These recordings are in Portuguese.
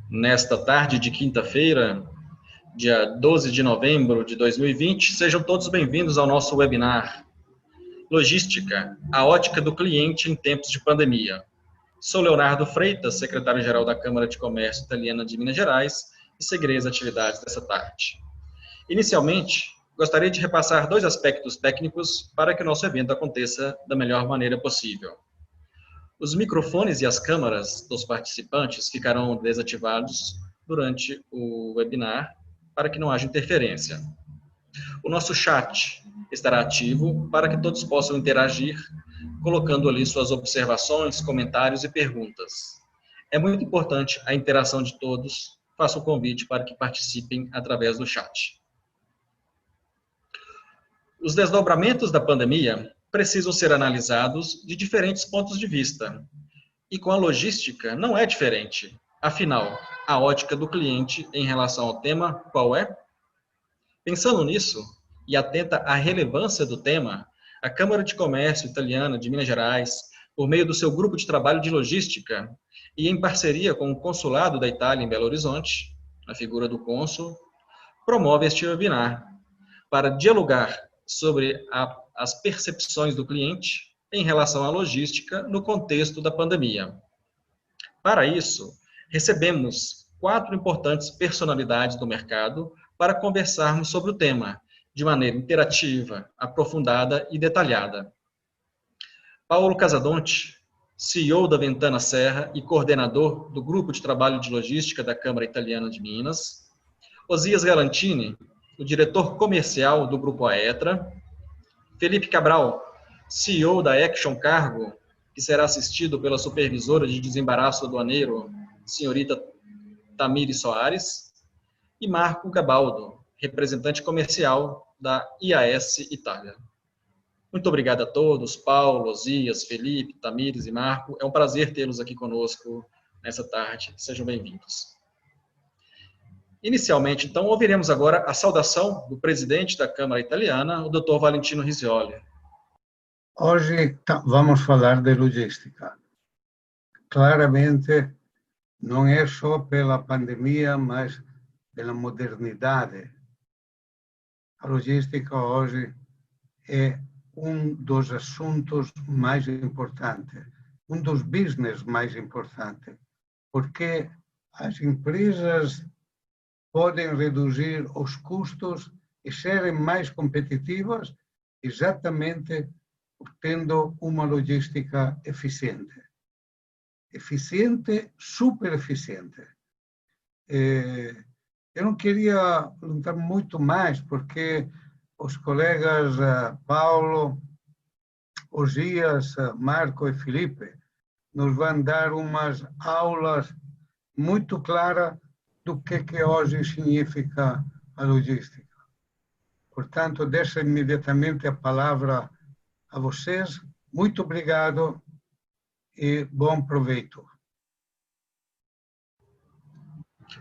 nesta tarde de quinta-feira, dia 12 de novembro de 2020. Sejam todos bem-vindos ao nosso webinar Logística, a ótica do cliente em tempos de pandemia. Sou Leonardo Freitas, secretário-geral da Câmara de Comércio Italiana de Minas Gerais, e seguirei as atividades dessa tarde. Inicialmente, gostaria de repassar dois aspectos técnicos para que o nosso evento aconteça da melhor maneira possível. Os microfones e as câmeras dos participantes ficarão desativados durante o webinar para que não haja interferência. O nosso chat estará ativo para que todos possam interagir, colocando ali suas observações, comentários e perguntas. É muito importante a interação de todos. Faço o convite para que participem através do chat. Os desdobramentos da pandemia precisam ser analisados de diferentes pontos de vista. E com a logística não é diferente. Afinal, a ótica do cliente em relação ao tema, qual é? Pensando nisso, e atenta à relevância do tema, a Câmara de Comércio Italiana de Minas Gerais, por meio do seu grupo de trabalho de logística, e em parceria com o Consulado da Itália em Belo Horizonte, na figura do cônsul, promove este webinar para dialogar sobre as percepções do cliente em relação à logística no contexto da pandemia. Para isso, recebemos 4 importantes personalidades do mercado para conversarmos sobre o tema, de maneira interativa, aprofundada e detalhada. Paulo Casadonte, CEO da Ventana Serra e coordenador do Grupo de Trabalho de Logística da Câmara Italiana de Minas. Osias Galantini, o diretor comercial do Grupo Aetra. Felipe Cabral, CEO da Action Cargo, que será assistido pela supervisora de desembaraço aduaneiro, senhorita Tamires Soares. E Marco Gabaldo, representante comercial da IAS Itália. Muito obrigado a todos, Paulo, Osias, Felipe, Tamires e Marco. É um prazer tê-los aqui conosco nessa tarde. Sejam bem-vindos. Inicialmente, então, ouviremos agora a saudação do presidente da Câmara Italiana, o Dr. Valentino Risioli. Hoje vamos falar de logística. Claramente, não é só pela pandemia, mas pela modernidade. A logística hoje é um dos assuntos mais importantes, um dos business mais importantes, porque as empresas podem reduzir os custos e serem mais competitivas exatamente tendo uma logística eficiente. Eficiente, super eficiente. Eu não queria perguntar muito mais, porque os colegas Paulo, Osias, Marco e Felipe nos vão dar umas aulas muito claras do que hoje significa a logística. Portanto, deixo imediatamente a palavra a vocês. Muito obrigado e bom proveito.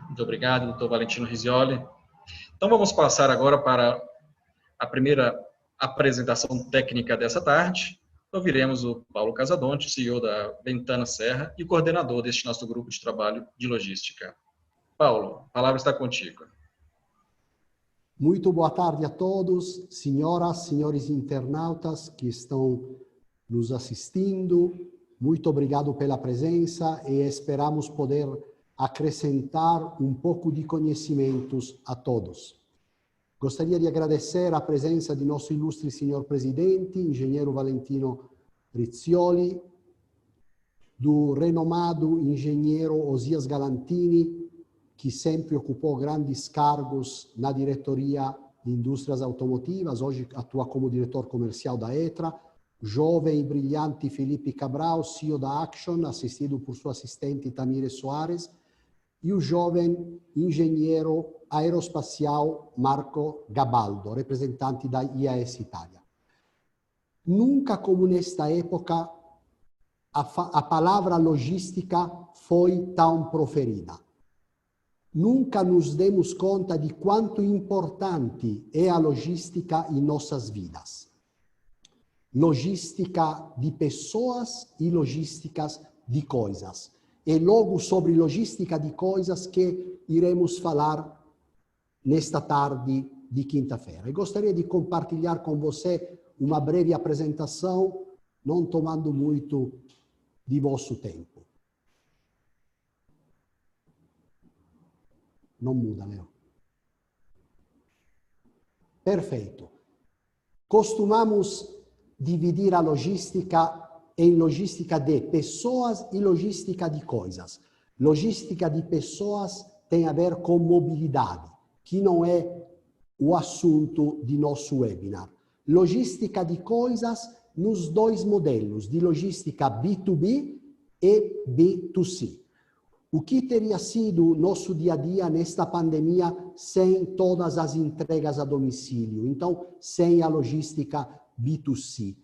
Muito obrigado, Dr. Valentino Risioli. Então, vamos passar agora para a primeira apresentação técnica dessa tarde. Ouviremos o Paulo Casadonte, CEO da Ventana Serra e coordenador deste nosso grupo de trabalho de logística. Paulo, a palavra está contigo. Muito boa tarde a todos, senhoras, senhores internautas que estão nos assistindo. Muito obrigado pela presença e esperamos poder acrescentar um pouco de conhecimentos a todos. Gostaria de agradecer a presença de nosso ilustre senhor presidente, engenheiro Valentino Risioli, do renomado engenheiro Osias Galantini, que sempre ocupou grandes cargos na diretoria de indústrias automotivas, hoje atua como diretor comercial da Etra, jovem e brilhante Felipe Cabral, CEO da Action, assistido por sua assistente Tamires Soares, e o jovem engenheiro aeroespacial Marco Gabaldo, representante da IAS Itália. Nunca como nesta época a palavra logística foi tão proferida. Nunca nos demos conta de quanto importante é a logística em nossas vidas. Logística de pessoas e logísticas de coisas. e logo sobre logística de coisas que iremos falar nesta tarde de quinta-feira. E gostaria de compartilhar com você uma breve apresentação, não tomando muito de vosso tempo. Não muda, Leo. Perfeito. Costumamos dividir a logística em logística de pessoas e logística de coisas. Logística de pessoas tem a ver com mobilidade, que não é o assunto de nosso webinar. Logística de coisas nos dois modelos, de logística B2B e B2C. O que teria sido nosso dia a dia nesta pandemia sem todas as entregas a domicílio? Então, sem a logística B2C.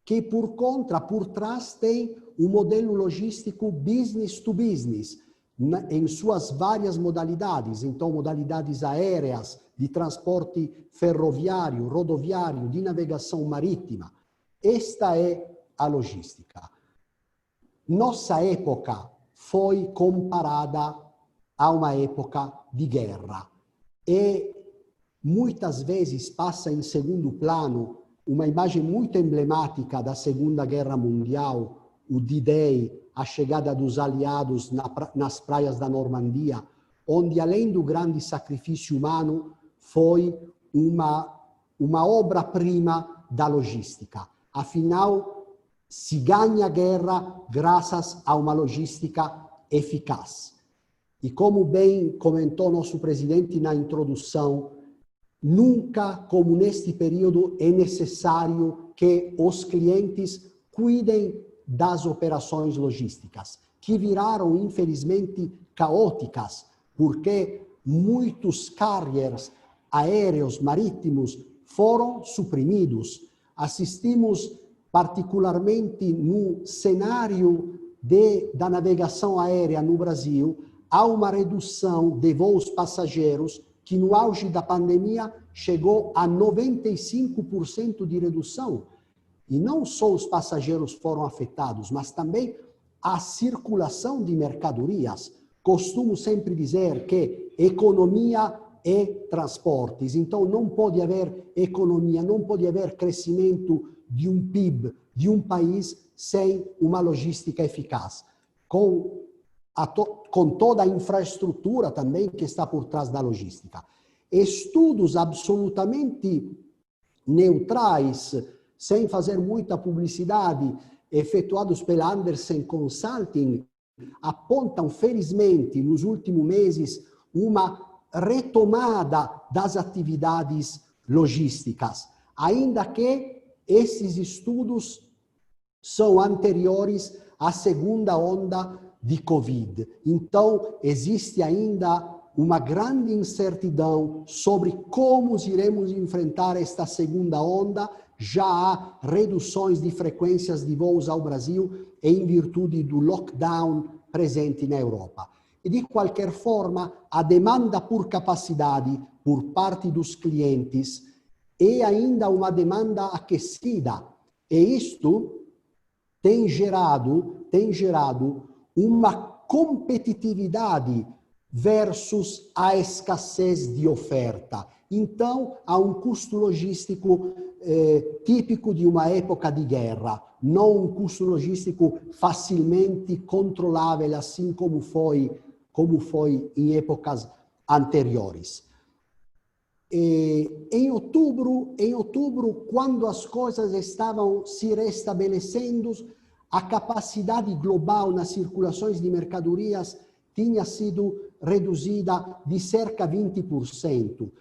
Que, por contra, por trás tem o modelo logístico business to business, em suas várias modalidades. Então, modalidades aéreas, de transporte ferroviário, rodoviário, de navegação marítima. Esta é a logística. Nossa época foi comparada a uma época de guerra. E muitas vezes passa em segundo plano uma imagem muito emblemática da Segunda Guerra Mundial, o D-Day, a chegada dos aliados nas praias da Normandia, onde, além do grande sacrifício humano, foi uma obra-prima da logística. Afinal, se ganha a guerra graças a uma logística eficaz. E como bem comentou nosso presidente na introdução, nunca, como neste período, é necessário que os clientes cuidem das operações logísticas, que viraram, infelizmente, caóticas, porque muitos carriers aéreos, marítimos, foram suprimidos. Assistimos, particularmente no cenário da navegação aérea no Brasil, a uma redução de voos passageiros que no auge da pandemia chegou a 95% de redução. E não só os passageiros foram afetados, mas também a circulação de mercadorias. Costumo sempre dizer que economia é transportes, então não pode haver economia, não pode haver crescimento de um PIB de um país sem uma logística eficaz, com toda a infraestrutura também que está por trás da logística. Estudos absolutamente neutrais, sem fazer muita publicidade, efetuados pela Andersen Consulting, apontam, felizmente, nos últimos meses, uma retomada das atividades logísticas, ainda que esses estudos são anteriores à segunda onda de Covid. Então, existe ainda uma grande incertidão sobre como iremos enfrentar esta segunda onda. Já há reduções de frequências de voos ao Brasil em virtude do lockdown presente na Europa. E, de qualquer forma, a demanda por capacidade por parte dos clientes é ainda uma demanda aquecida. E isto tem gerado uma competitividade versus a escassez de oferta. Então, há um custo logístico típico de uma época de guerra, não um custo logístico facilmente controlável, assim como foi em épocas anteriores. Em outubro, quando as coisas estavam se restabelecendo, a capacidade global nas circulações de mercadorias tinha sido reduzida de cerca de 20%.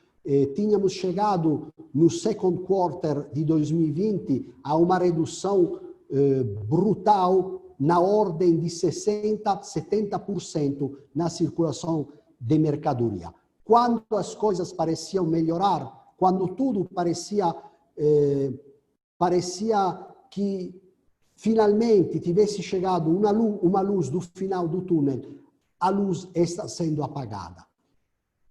Tínhamos chegado no second quarter de 2020 a uma redução brutal na ordem de 60%, 70% na circulação de mercadoria. Quando as coisas pareciam melhorar, quando tudo parecia que finalmente tivesse chegado uma luz do final do túnel, a luz está sendo apagada.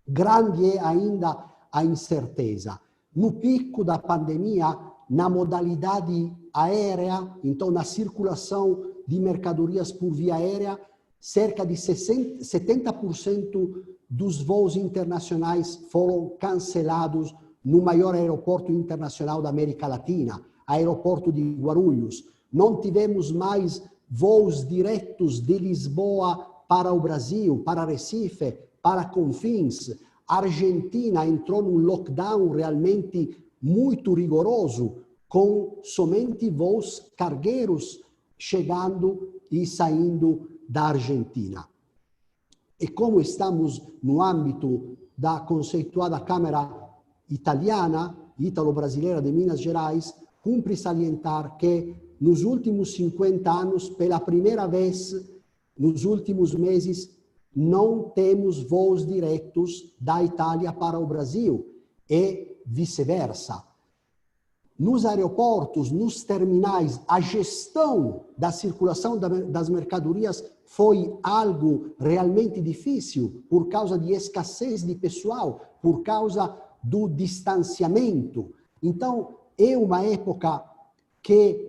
Grande é ainda a incerteza. No pico da pandemia, na modalidade aérea, então na circulação de mercadorias por via aérea, cerca de 70% dos voos internacionais foram cancelados no maior aeroporto internacional da América Latina, aeroporto de Guarulhos. Não tivemos mais voos diretos de Lisboa para o Brasil, para Recife, para Confins. A Argentina entrou num lockdown realmente muito rigoroso, com somente voos cargueiros chegando e saindo da Argentina. E como estamos no âmbito da conceituada Câmara Italiana, ítalo-brasileira de Minas Gerais, cumpre salientar que nos últimos 50 anos, pela primeira vez, nos últimos meses, não temos voos diretos da Itália para o Brasil e vice-versa. Nos aeroportos, nos terminais, a gestão da circulação das mercadorias foi algo realmente difícil por causa de escassez de pessoal, por causa do distanciamento. Então, é uma época que,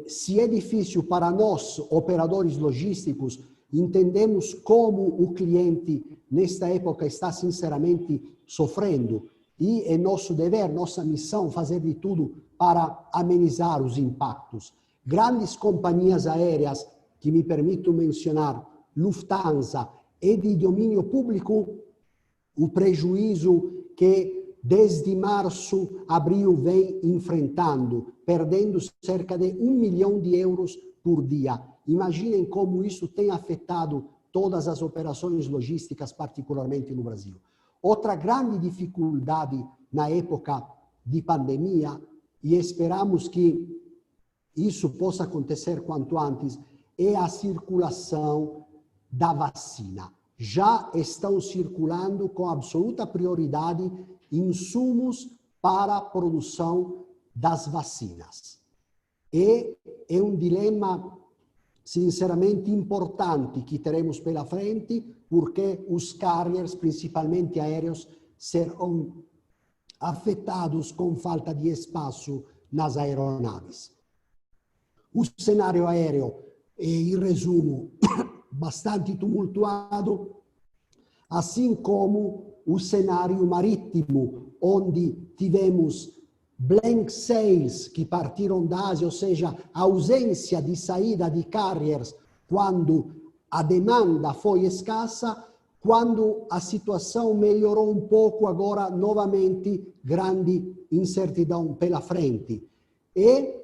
se é difícil para nós, operadores logísticos, entendemos como o cliente, nesta época, está sinceramente sofrendo. E é nosso dever, nossa missão, fazer de tudo para amenizar os impactos. Grandes companhias aéreas, que me permito mencionar, Lufthansa, é de domínio público o prejuízo que desde março, abril vem enfrentando, perdendo cerca de 1 milhão de euros por dia. Imaginem como isso tem afetado todas as operações logísticas, particularmente no Brasil. Outra grande dificuldade na época de pandemia, e esperamos que isso possa acontecer quanto antes, é a circulação da vacina. Já estão circulando com absoluta prioridade insumos para a produção das vacinas. E é um dilema, sinceramente, importante que teremos pela frente, porque os carriers, principalmente aéreos, serão afetados com falta de espaço nas aeronaves. O cenário aéreo é, em resumo, bastante tumultuado, assim como o cenário marítimo, onde tivemos blank sails que partiram da Ásia, ou seja, a ausência de saída de carriers quando a demanda foi escassa, quando a situação melhorou um pouco, agora novamente grande incertidão pela frente. E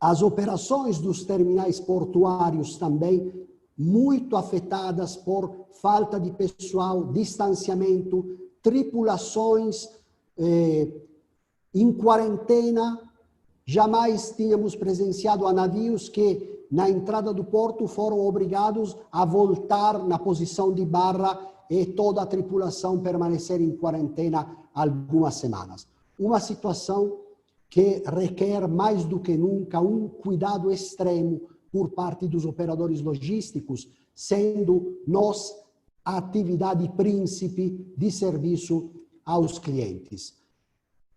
as operações dos terminais portuários também muito afetadas por falta de pessoal, distanciamento, tripulações em quarentena. Jamais tínhamos presenciado a navios que, na entrada do porto, foram obrigados a voltar na posição de barra e toda a tripulação permanecer em quarentena algumas semanas. Uma situação que requer mais do que nunca um cuidado extremo por parte dos operadores logísticos, sendo nós a atividade príncipe de serviço aos clientes.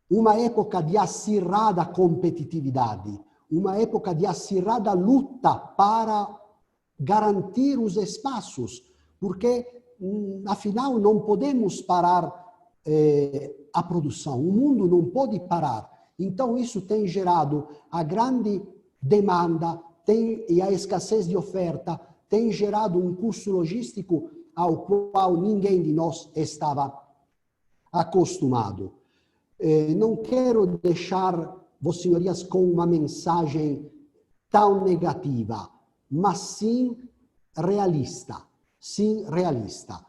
Uma época de acirrada competitividade, uma época de acirrada luta para garantir os espaços, porque, afinal, não podemos parar a produção, o mundo não pode parar. Então, isso tem gerado a grande demanda e a escassez de oferta, tem gerado um custo logístico ao qual ninguém de nós estava acostumado. Não quero deixar Vossas Senhorias com uma mensagem tão negativa, mas sim realista. Sim, realista.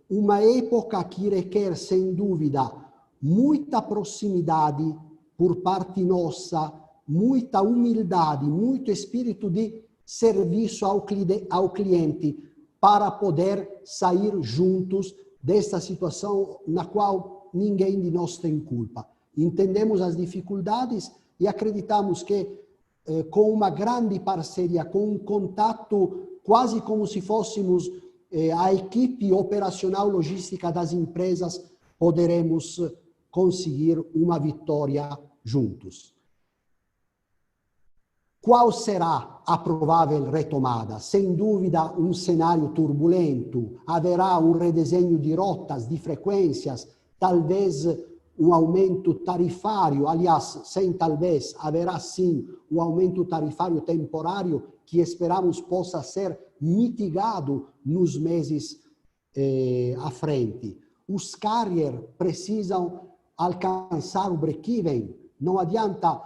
Uma época que requer, sem dúvida, muita proximidade por parte nossa, muita humildade, muito espírito de serviço ao cliente para poder sair juntos desta situação na qual ninguém de nós tem culpa. Entendemos as dificuldades e acreditamos que com uma grande parceria, com um contato quase como se fôssemos a equipe operacional logística das empresas, poderemos conseguir uma vitória juntos. Qual será a provável retomada? Sem dúvida, um cenário turbulento, haverá um redesenho de rotas, de frequências, talvez um aumento tarifário, aliás, sem talvez, haverá sim um aumento tarifário temporário que esperamos possa ser mitigado nos meses à frente. Os carriers precisam alcançar o break-even, não adianta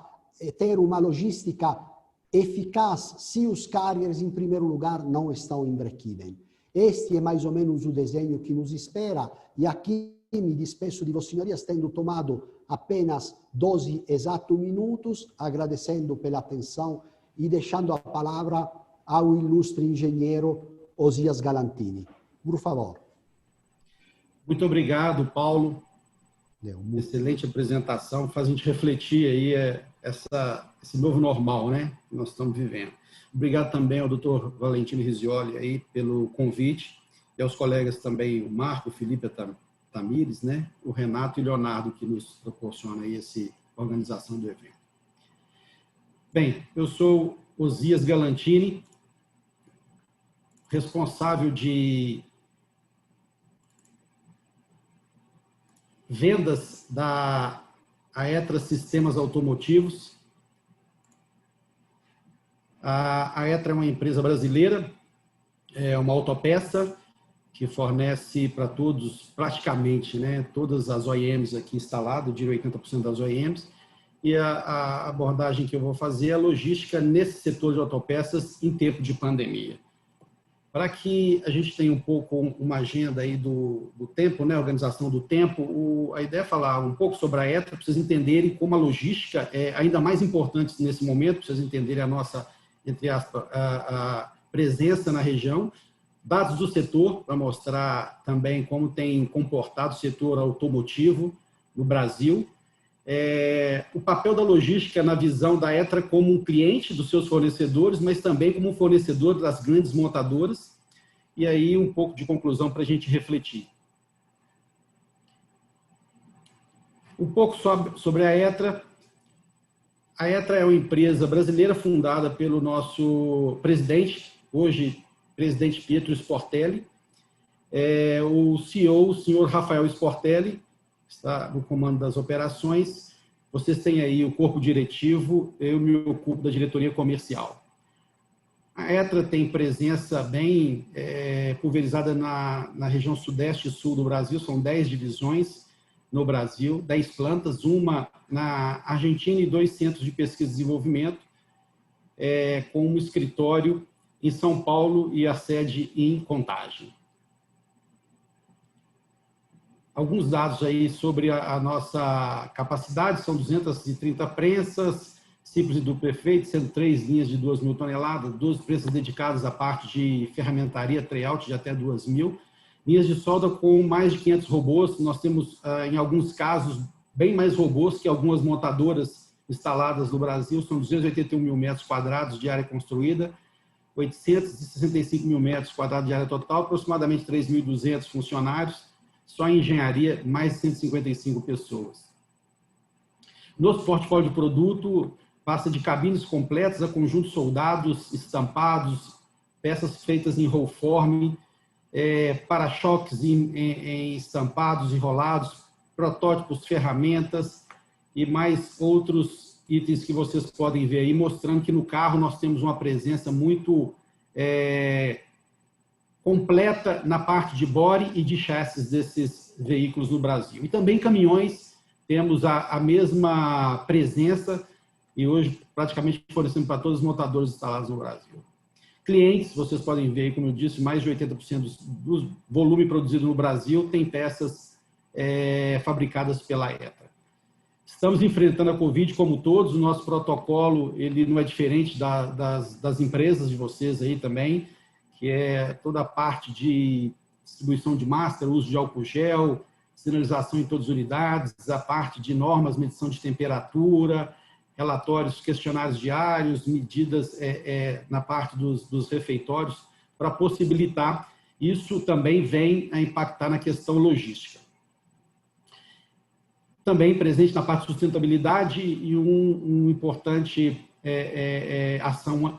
ter uma logística eficaz se os carriers, em primeiro lugar, não estão em break-even. Este é mais ou menos o desenho que nos espera, e aqui me despeço de Vossas Senhorias, tendo tomado apenas 12 exatos minutos, agradecendo pela atenção e deixando a palavra ao ilustre engenheiro Osias Galantini. Por favor. Muito obrigado, Paulo. Excelente apresentação, faz a gente refletir aí esse novo normal, né, que nós estamos vivendo. Obrigado também ao Dr. Valentino Rizioli aí pelo convite, e aos colegas também, o Marco, o Felipe Tamires, né, o Renato e o Leonardo, que nos proporcionam aí essa organização do evento. Bem, eu sou Osias Galantini, responsável de vendas da Aetra Sistemas Automotivos. A Aetra é uma empresa brasileira, é uma autopeça que fornece para todos, praticamente, né, todas as OEMs aqui instaladas, eu diria 80% das OEMs, e a abordagem que eu vou fazer é a logística nesse setor de autopeças em tempo de pandemia. Para que a gente tenha um pouco uma agenda aí do tempo, né, organização do tempo, a ideia é falar um pouco sobre a Aetra, para vocês entenderem como a logística é ainda mais importante nesse momento, para vocês entenderem a nossa, entre aspas, a presença na região, dados do setor, para mostrar também como tem comportado o setor automotivo no Brasil, o papel da logística na visão da Aetra como um cliente dos seus fornecedores, mas também como um fornecedor das grandes montadoras, e aí um pouco de conclusão para a gente refletir. Um pouco sobre a Aetra. A Aetra é uma empresa brasileira fundada pelo nosso presidente, hoje presidente Pietro Sportelli, o CEO, o senhor Rafael Sportelli, está no comando das operações. Vocês têm aí o corpo diretivo, eu me ocupo da diretoria comercial. A Aetra tem presença bem pulverizada na região sudeste e sul do Brasil, são 10 divisões no Brasil, 10 plantas, uma na Argentina e 2 centros de pesquisa e desenvolvimento, com um escritório em São Paulo e a sede em Contagem. Alguns dados aí sobre a nossa capacidade, são 230 prensas, simples e duplo efeito, sendo 3 linhas de 2.000 toneladas, 12 prensas dedicadas à parte de ferramentaria, tryout de até 2.000, linhas de solda com mais de 500 robôs, nós temos, em alguns casos, bem mais robôs que algumas montadoras instaladas no Brasil, são 281 mil metros quadrados de área construída, 865 mil metros quadrados de área total, aproximadamente 3.200 funcionários, só em engenharia, mais de 155 pessoas. Nosso portfólio de produto passa de cabines completas a conjuntos soldados, estampados, peças feitas em roll form, para-choques em estampados, enrolados, protótipos, ferramentas e mais outros itens que vocês podem ver aí, mostrando que no carro nós temos uma presença muito completa na parte de body e de chassis desses veículos no Brasil. E também caminhões, temos a mesma presença e hoje praticamente fornecendo para todos os montadores instalados no Brasil. Clientes, vocês podem ver, como eu disse, mais de 80% do volume produzido no Brasil tem peças fabricadas pela Aetra. Estamos enfrentando a Covid como todos, o nosso protocolo ele não é diferente das empresas de vocês aí também, que é toda a parte de distribuição de máscara, uso de álcool gel, sinalização em todas as unidades, a parte de normas, medição de temperatura, relatórios, questionários diários, medidas na parte dos refeitórios, para possibilitar. Isso também vem a impactar na questão logística. Também presente na parte de sustentabilidade e um importante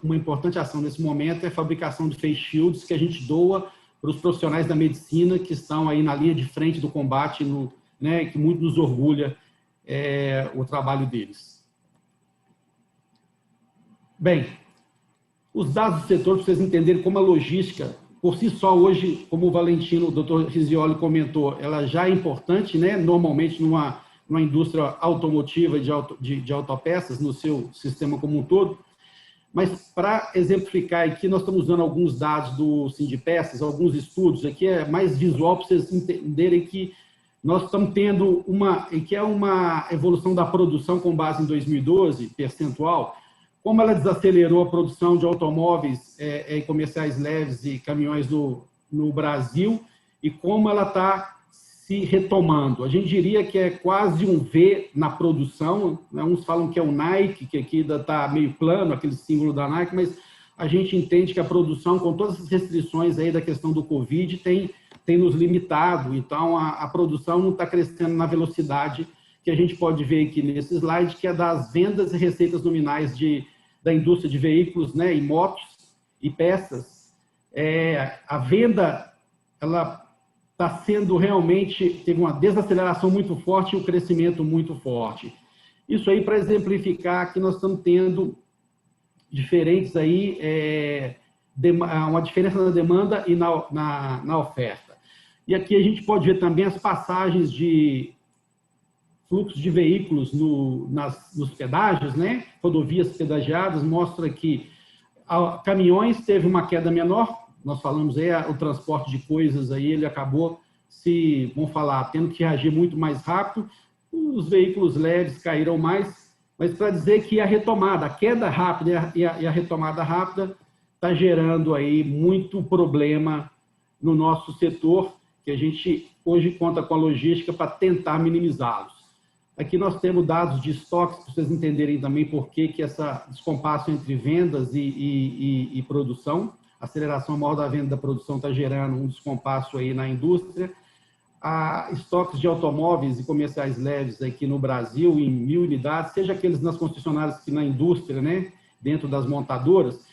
uma importante ação nesse momento é a fabricação de face shields que a gente doa para os profissionais da medicina que estão aí na linha de frente do combate, que muito nos orgulha o trabalho deles. Bem, os dados do setor, para vocês entenderem como a logística, por si só, hoje, como o Valentino, o Dr. Risioli comentou, ela já é importante, normalmente numa indústria automotiva de autopeças, no seu sistema como um todo. Mas, para exemplificar aqui, nós estamos usando alguns dados do Sindipeças, alguns estudos, aqui é mais visual para vocês entenderem que nós estamos tendo uma evolução da produção com base em 2012, percentual, como ela desacelerou a produção de automóveis comerciais leves e caminhões no Brasil e como ela está se retomando. A gente diria que é quase um V na produção, né? Uns falam que é o Nike, que aqui ainda está meio plano, aquele símbolo da Nike, mas a gente entende que a produção, com todas as restrições aí da questão do Covid, tem nos limitado, então a produção não está crescendo na velocidade que a gente pode ver aqui nesse slide, que é das vendas e receitas nominais da indústria de veículos, e motos e peças. A venda, ela está sendo realmente, teve uma desaceleração muito forte e um crescimento muito forte. Isso aí para exemplificar que nós estamos tendo diferentes aí, uma diferença na demanda e na oferta. E aqui a gente pode ver também as passagens de fluxo de veículos nos pedágios, rodovias pedagiadas, mostra que caminhões teve uma queda menor, nós falamos aí, o transporte de coisas aí, ele acabou tendo que reagir muito mais rápido, os veículos leves caíram mais, mas para dizer que a retomada, a queda rápida e a retomada rápida está gerando aí muito problema no nosso setor, que a gente hoje conta com a logística para tentar minimizá-los. Aqui nós temos dados de estoques, para vocês entenderem também por que esse descompasso entre vendas e produção. A aceleração maior da venda e da produção está gerando um descompasso aí na indústria. Há estoques de automóveis e comerciais leves aqui no Brasil em 1.000 unidades, seja aqueles nas concessionárias que na indústria, dentro das montadoras.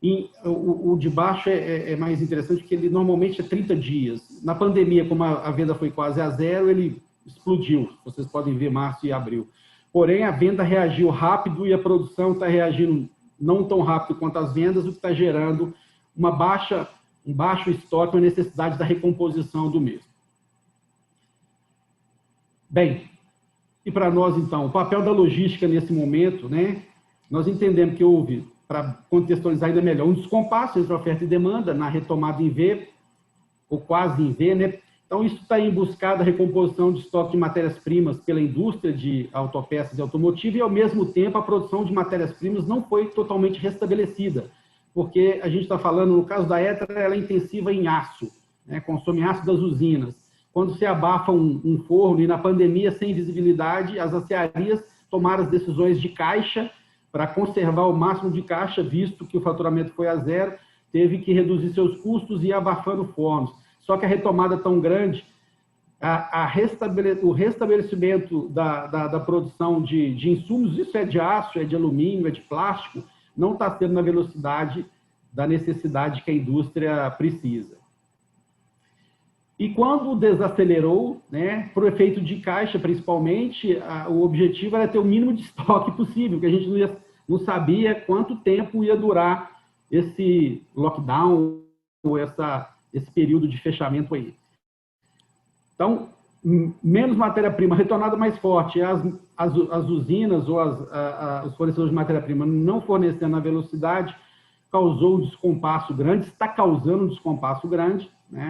E o de baixo é mais interessante, porque ele normalmente é 30 dias. Na pandemia, como a venda foi quase a zero, ele explodiu. Vocês podem ver março e abril. Porém, a venda reagiu rápido e a produção está reagindo não tão rápido quanto as vendas, o que está gerando um baixo estoque, uma necessidade da recomposição do mesmo. Bem, e para nós, então, o papel da logística nesse momento, nós entendemos que houve, para contextualizar ainda melhor, um descompasso entre oferta e demanda na retomada em V, ou quase em V, Então, isso está em busca da recomposição de estoque de matérias-primas pela indústria de autopeças e automotiva e, ao mesmo tempo, a produção de matérias-primas não foi totalmente restabelecida, porque a gente está falando, no caso da Etra, ela é intensiva em aço, consome aço das usinas. Quando se abafa um forno e na pandemia, sem visibilidade, as acearias tomaram as decisões de caixa para conservar o máximo de caixa, visto que o faturamento foi a zero, teve que reduzir seus custos e ir abafando fornos. Só que a retomada tão grande, o restabelecimento da produção de insumos, isso é de aço, é de alumínio, é de plástico, não está sendo na velocidade da necessidade que a indústria precisa. E quando desacelerou, por efeito de caixa, principalmente, o objetivo era ter o mínimo de estoque possível, que a gente não sabia quanto tempo ia durar esse lockdown, ou esse período de fechamento aí. Então, menos matéria-prima, retornada mais forte, as usinas ou os fornecedores de matéria-prima não fornecendo a velocidade, causou um descompasso grande, está causando um descompasso grande,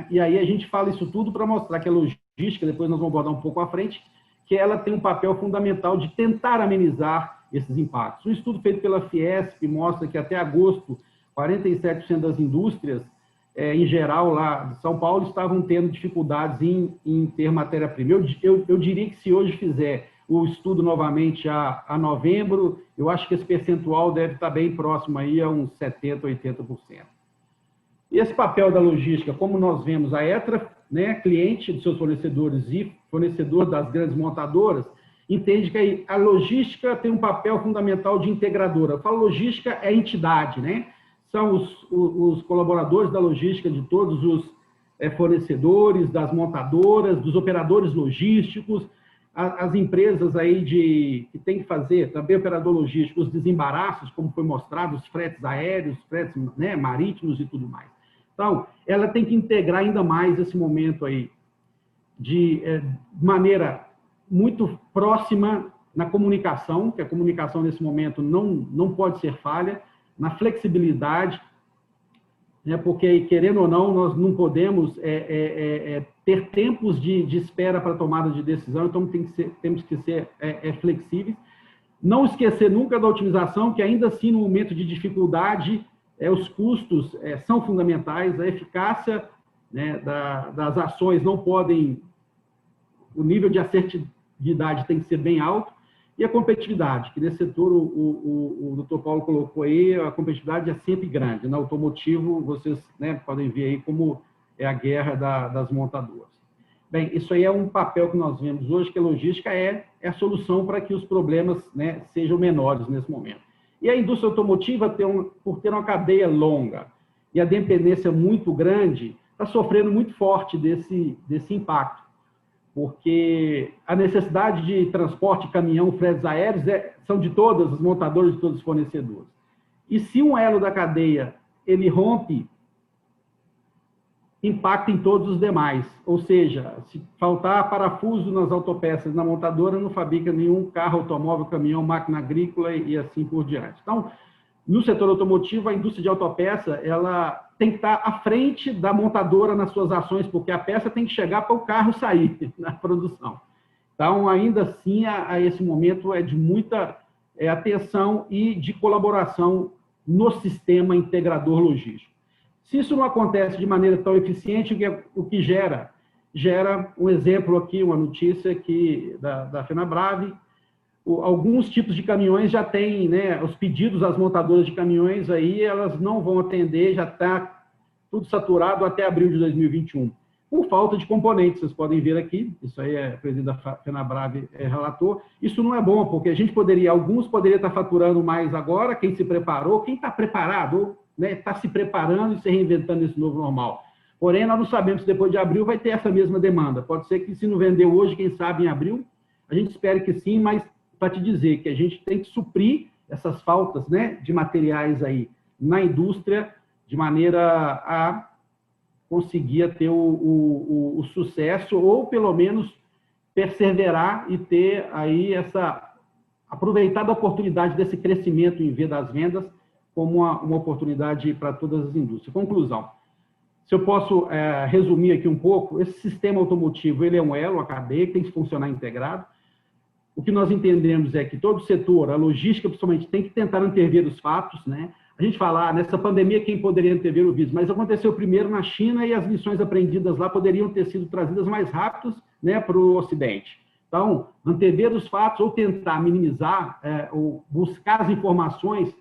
E aí a gente fala isso tudo para mostrar que a logística, depois nós vamos abordar um pouco à frente, que ela tem um papel fundamental de tentar amenizar esses impactos. Um estudo feito pela Fiesp mostra que até agosto, 47% das indústrias, em geral, lá de São Paulo, estavam tendo dificuldades em ter matéria-prima. Eu diria que se hoje fizer o estudo novamente a novembro, eu acho que esse percentual deve estar bem próximo aí a uns 70%, 80%. E esse papel da logística, como nós vemos, a Etra, cliente de seus fornecedores e fornecedor das grandes montadoras, entende que a logística tem um papel fundamental de integradora. Eu falo logística é entidade, né? São os colaboradores da logística de todos os fornecedores, das montadoras, dos operadores logísticos, as empresas aí que tem que fazer, também operador logístico, os desembaraços, como foi mostrado, os fretes aéreos, fretes, né, marítimos e tudo mais. Então, ela tem que integrar ainda mais esse momento aí de maneira muito próxima na comunicação, que a comunicação nesse momento não pode ser falha, na flexibilidade, né, porque, querendo ou não, nós não podemos ter tempos de espera para tomada de decisão, então temos que ser flexíveis. Não esquecer nunca da otimização, que ainda assim, no momento de dificuldade, os custos são fundamentais, a eficácia, né, das ações não podem... O nível de assertividade tem que ser bem alto, e a competitividade, que nesse setor o doutor Paulo colocou aí, a competitividade é sempre grande. No automotivo, vocês, né, podem ver aí como é a guerra das montadoras. Bem, isso aí é um papel que nós vemos hoje, que a logística é a solução para que os problemas, né, sejam menores nesse momento. E a indústria automotiva, por ter uma cadeia longa e a dependência muito grande, está sofrendo muito forte desse impacto, porque a necessidade de transporte, caminhão, fretes aéreos são de todas as montadoras, de todos os fornecedores. E se um elo da cadeia ele rompe, impacta em todos os demais. Ou seja, se faltar parafuso nas autopeças na montadora, não fabrica nenhum carro, automóvel, caminhão, máquina agrícola e assim por diante. Então, no setor automotivo, a indústria de autopeça, ela tem que estar à frente da montadora nas suas ações, porque a peça tem que chegar para o carro sair na produção. Então, ainda assim, a esse momento é de muita atenção e de colaboração no sistema integrador logístico. Se isso não acontece de maneira tão eficiente, o que gera um exemplo aqui, uma notícia aqui da FenaBrave. Alguns tipos de caminhões já têm, né, os pedidos às montadoras de caminhões aí, elas não vão atender, já está tudo saturado até abril de 2021, por falta de componentes. Vocês podem ver aqui, isso aí o presidente da FenaBrave relatou. Isso não é bom, porque alguns poderiam estar faturando mais agora, quem se preparou, quem está preparado, né, está se preparando e se reinventando esse novo normal. Porém, nós não sabemos se depois de abril vai ter essa mesma demanda. Pode ser que, se não vendeu hoje, quem sabe em abril, a gente espera que sim, mas para te dizer que a gente tem que suprir essas faltas, né, de materiais aí na indústria, de maneira a conseguir ter o sucesso, ou pelo menos perseverar e ter aí aproveitar da oportunidade desse crescimento em V das vendas como uma oportunidade para todas as indústrias. Conclusão. Se eu posso resumir aqui um pouco, esse sistema automotivo ele é um elo, a cadeia, que tem que funcionar integrado. O que nós entendemos é que todo o setor, a logística principalmente, tem que tentar antever os fatos, né? A gente fala, nessa pandemia, quem poderia antever o vírus? Mas aconteceu primeiro na China e as lições aprendidas lá poderiam ter sido trazidas mais rápidas, né, para o Ocidente. Então, antever os fatos ou tentar minimizar, ou buscar as informações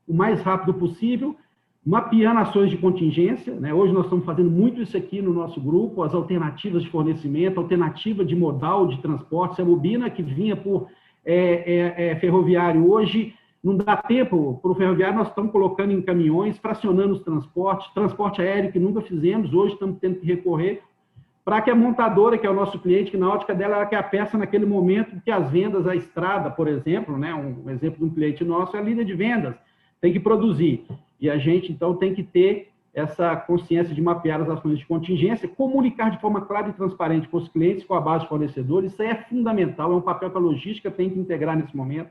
o mais rápido possível, mapeando ações de contingência, né? Hoje nós estamos fazendo muito isso aqui no nosso grupo, as alternativas de fornecimento, alternativa de modal de transporte. Se a bobina que vinha por ferroviário hoje, não dá tempo para o ferroviário, nós estamos colocando em caminhões, fracionando os transportes, transporte aéreo que nunca fizemos, hoje estamos tendo que recorrer, para que a montadora, que é o nosso cliente, que na ótica dela ela quer a peça naquele momento, que as vendas, a estrada, por exemplo, né? Um exemplo de um cliente nosso é a líder de vendas, tem que produzir. E a gente, então, tem que ter essa consciência de mapear as ações de contingência, comunicar de forma clara e transparente com os clientes, com a base de fornecedores. Isso aí é fundamental, é um papel que a logística tem que integrar nesse momento.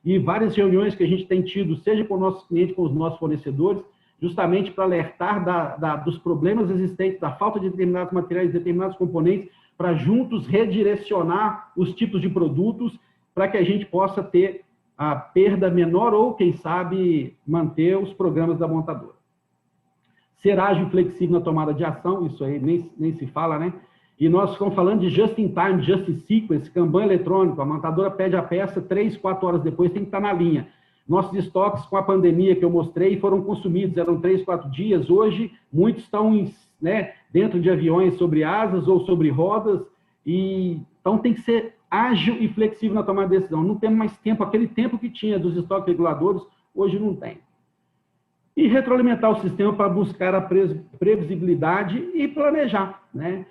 E várias reuniões que a gente tem tido, seja com os nossos clientes, com os nossos fornecedores, justamente para alertar dos problemas existentes, da falta de determinados materiais, determinados componentes, para juntos redirecionar os tipos de produtos, para que a gente possa ter a perda menor ou, quem sabe, manter os programas da montadora. Ser ágil e flexível na tomada de ação, isso aí nem se fala, né? E nós estamos falando de just-in-time, just-in-sequence, Kanban eletrônico. A montadora pede a peça 3, 4 horas depois, tem que estar na linha. Nossos estoques com a pandemia que eu mostrei foram consumidos, eram 3, 4 dias. Hoje, muitos estão dentro de aviões sobre asas ou sobre rodas. E, então, tem que ser ágil e flexível na tomada de decisão. Não temos mais tempo, aquele tempo que tinha dos estoques reguladores, hoje não tem. E retroalimentar o sistema para buscar a previsibilidade e planejar, né?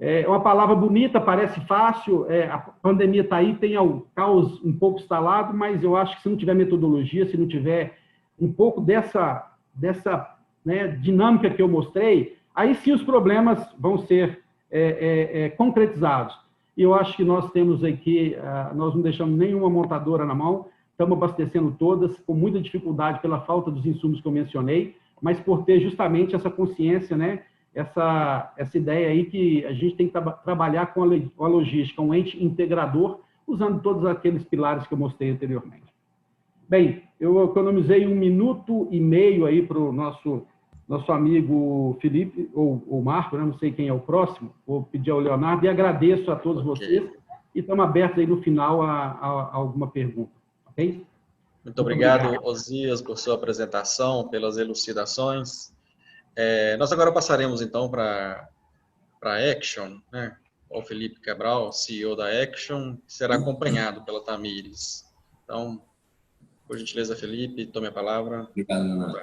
É uma palavra bonita, parece fácil, a pandemia está aí, tem o caos um pouco instalado, mas eu acho que se não tiver metodologia, se não tiver um pouco dessa né, dinâmica que eu mostrei, aí sim os problemas vão ser concretizados. E eu acho que nós temos aqui, nós não deixamos nenhuma montadora na mão, estamos abastecendo todas, com muita dificuldade pela falta dos insumos que eu mencionei, mas por ter justamente essa consciência, né, essa ideia aí que a gente tem que trabalhar com a logística, um ente integrador, usando todos aqueles pilares que eu mostrei anteriormente. Bem, eu economizei 1 minuto e meio aí para o nosso amigo Felipe, ou Marco, né? Não sei quem é o próximo, vou pedir ao Leonardo, e agradeço a todos vocês, e estamos abertos aí no final a alguma pergunta, ok? Muito obrigado, Osias, por sua apresentação, pelas elucidações. Nós agora passaremos, então, para a Action, né? O Felipe Cabral, CEO da Action, que será acompanhado pela Tamires. Então, por gentileza, Felipe, tome a palavra. Obrigado, Leonardo.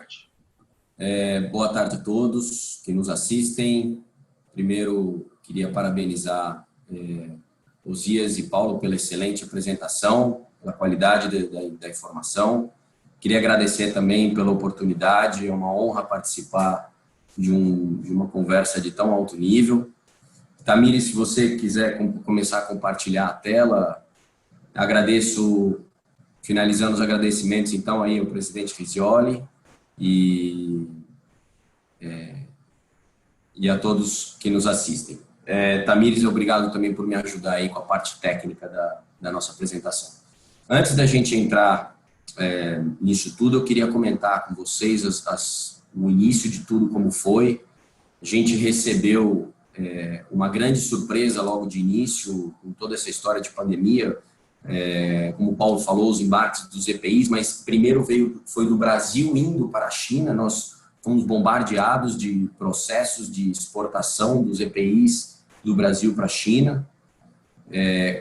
Boa tarde a todos que nos assistem. Primeiro, queria parabenizar Osias e Paulo pela excelente apresentação, pela qualidade da informação. Queria agradecer também pela oportunidade, é uma honra participar de uma conversa de tão alto nível. Tamires, se você quiser começar a compartilhar a tela, agradeço, finalizando os agradecimentos, então, aí ao presidente Fizioli e a todos que nos assistem. Tamires, obrigado também por me ajudar aí com a parte técnica da nossa apresentação. Antes da gente entrar nisso tudo, eu queria comentar com vocês o início de tudo, como foi. A gente recebeu uma grande surpresa logo de início, com toda essa história de pandemia. Como o Paulo falou, os embarques dos EPIs, mas primeiro foi do Brasil indo para a China. Nós fomos bombardeados de processos de exportação dos EPIs do Brasil para a China.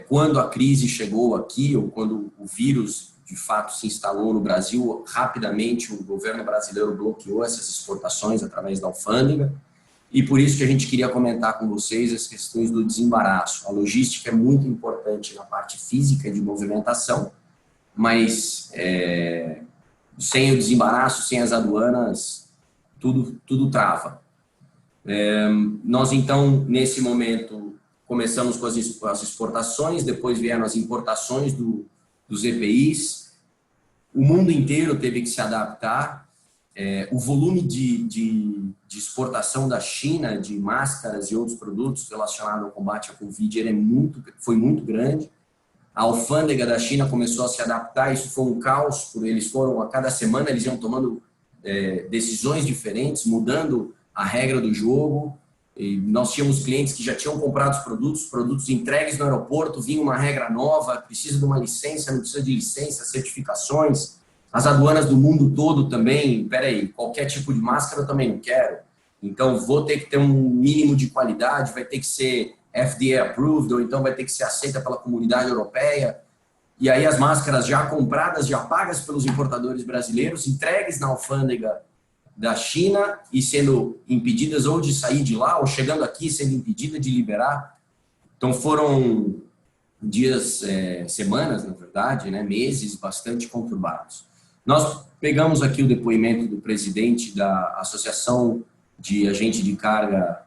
Quando a crise chegou aqui, ou quando o vírus de fato se instalou no Brasil, rapidamente o governo brasileiro bloqueou essas exportações através da alfândega. E por isso que a gente queria comentar com vocês as questões do desembaraço. A logística é muito importante na parte física de movimentação, mas sem o desembaraço, sem as aduanas, tudo trava. Nós, então, nesse momento, começamos com as exportações, depois vieram as importações dos EPIs. O mundo inteiro teve que se adaptar. O volume de exportação da China de máscaras e outros produtos relacionados ao combate à Covid foi muito grande. A alfândega da China começou a se adaptar, isso foi um caos, a cada semana eles iam tomando decisões diferentes, mudando a regra do jogo. E nós tínhamos clientes que já tinham comprado os produtos entregues no aeroporto, vinha uma regra nova, precisa de uma licença, não precisa de licença, certificações. As aduanas do mundo todo também, qualquer tipo de máscara eu também não quero. Então, vou ter que ter um mínimo de qualidade, vai ter que ser FDA approved, ou então vai ter que ser aceita pela comunidade europeia. E aí as máscaras já compradas, já pagas pelos importadores brasileiros, entregues na alfândega da China e sendo impedidas ou de sair de lá, ou chegando aqui sendo impedida de liberar. Então, foram dias, semanas, na verdade, né, meses bastante conturbados. Nós pegamos aqui o depoimento do presidente da Associação de Agente de Carga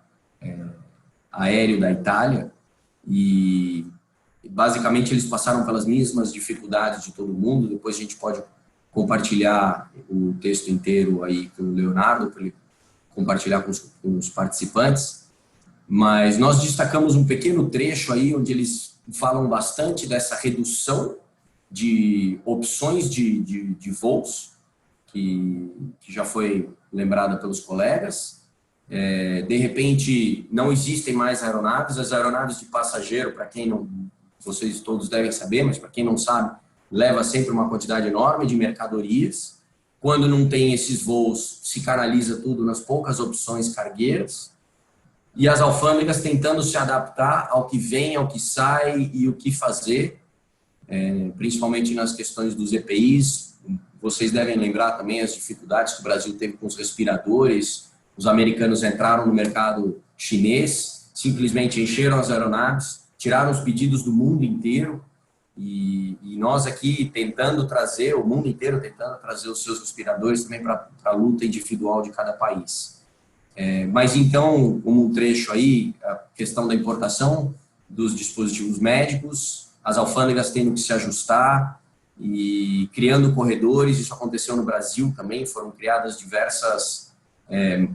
Aéreo da Itália e basicamente eles passaram pelas mesmas dificuldades de todo mundo. Depois a gente pode compartilhar o texto inteiro aí com o Leonardo, para ele compartilhar com os participantes. Mas nós destacamos um pequeno trecho aí onde eles falam bastante dessa redução de opções de voos, que já foi lembrada pelos colegas. De repente, não existem mais aeronaves. As aeronaves de passageiro, para quem não, vocês todos devem saber, mas para quem não sabe, leva sempre uma quantidade enorme de mercadorias. Quando não tem esses voos, se canaliza tudo nas poucas opções cargueiras. e as alfândegas tentando se adaptar ao que vem, ao que sai e o que fazer, principalmente nas questões dos EPIs. Vocês devem lembrar também as dificuldades que o Brasil teve com os respiradores. Os americanos entraram no mercado chinês, simplesmente encheram as aeronaves, tiraram os pedidos do mundo inteiro, e nós aqui tentando trazer, o mundo inteiro tentando trazer os seus respiradores também para a luta individual de cada país. Mas então, como um trecho aí, a questão da importação dos dispositivos médicos, as alfândegas tendo que se ajustar e criando corredores. Isso aconteceu no Brasil também, foram criadas diversas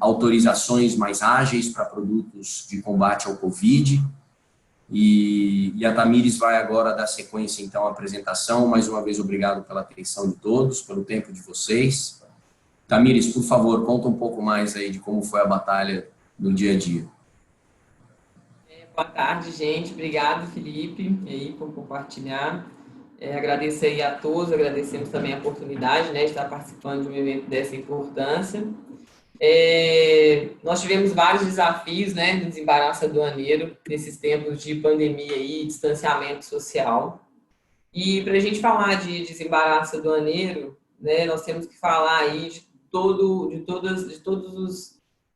autorizações mais ágeis para produtos de combate ao Covid. E a Tamires vai agora dar sequência, então, à apresentação. Mais uma vez, obrigado pela atenção de todos, pelo tempo de vocês. Tamires, por favor, conta um pouco mais aí de como foi a batalha no dia a dia. Boa tarde, gente. Obrigado, Felipe, aí, por compartilhar. Agradecer aí a todos, agradecemos também a oportunidade, né, de estar participando de um evento dessa importância. Nós tivemos vários desafios, né, no desembaraço aduaneiro nesses tempos de pandemia e distanciamento social. E para a gente falar de desembaraço aduaneiro, né, nós temos que falar aí de todos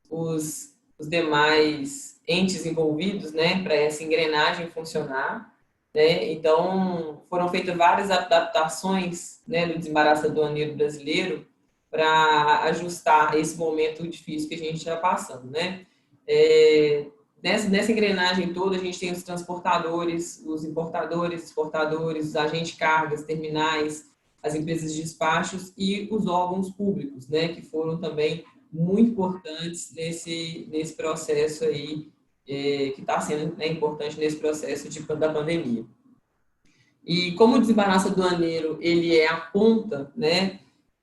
os demais entes envolvidos, né, para essa engrenagem funcionar, né? Então, foram feitas várias adaptações, né, do desembaraço aduaneiro brasileiro para ajustar esse momento difícil que a gente está passando, né? Nessa engrenagem toda, a gente tem os transportadores, os importadores, exportadores, os agentes de cargas, terminais, as empresas de despachos e os órgãos públicos, né, que foram também muito importantes nesse processo aí, que está sendo, né, importante nesse processo da pandemia. E como o desembaraço aduaneiro, ele é a ponta, né,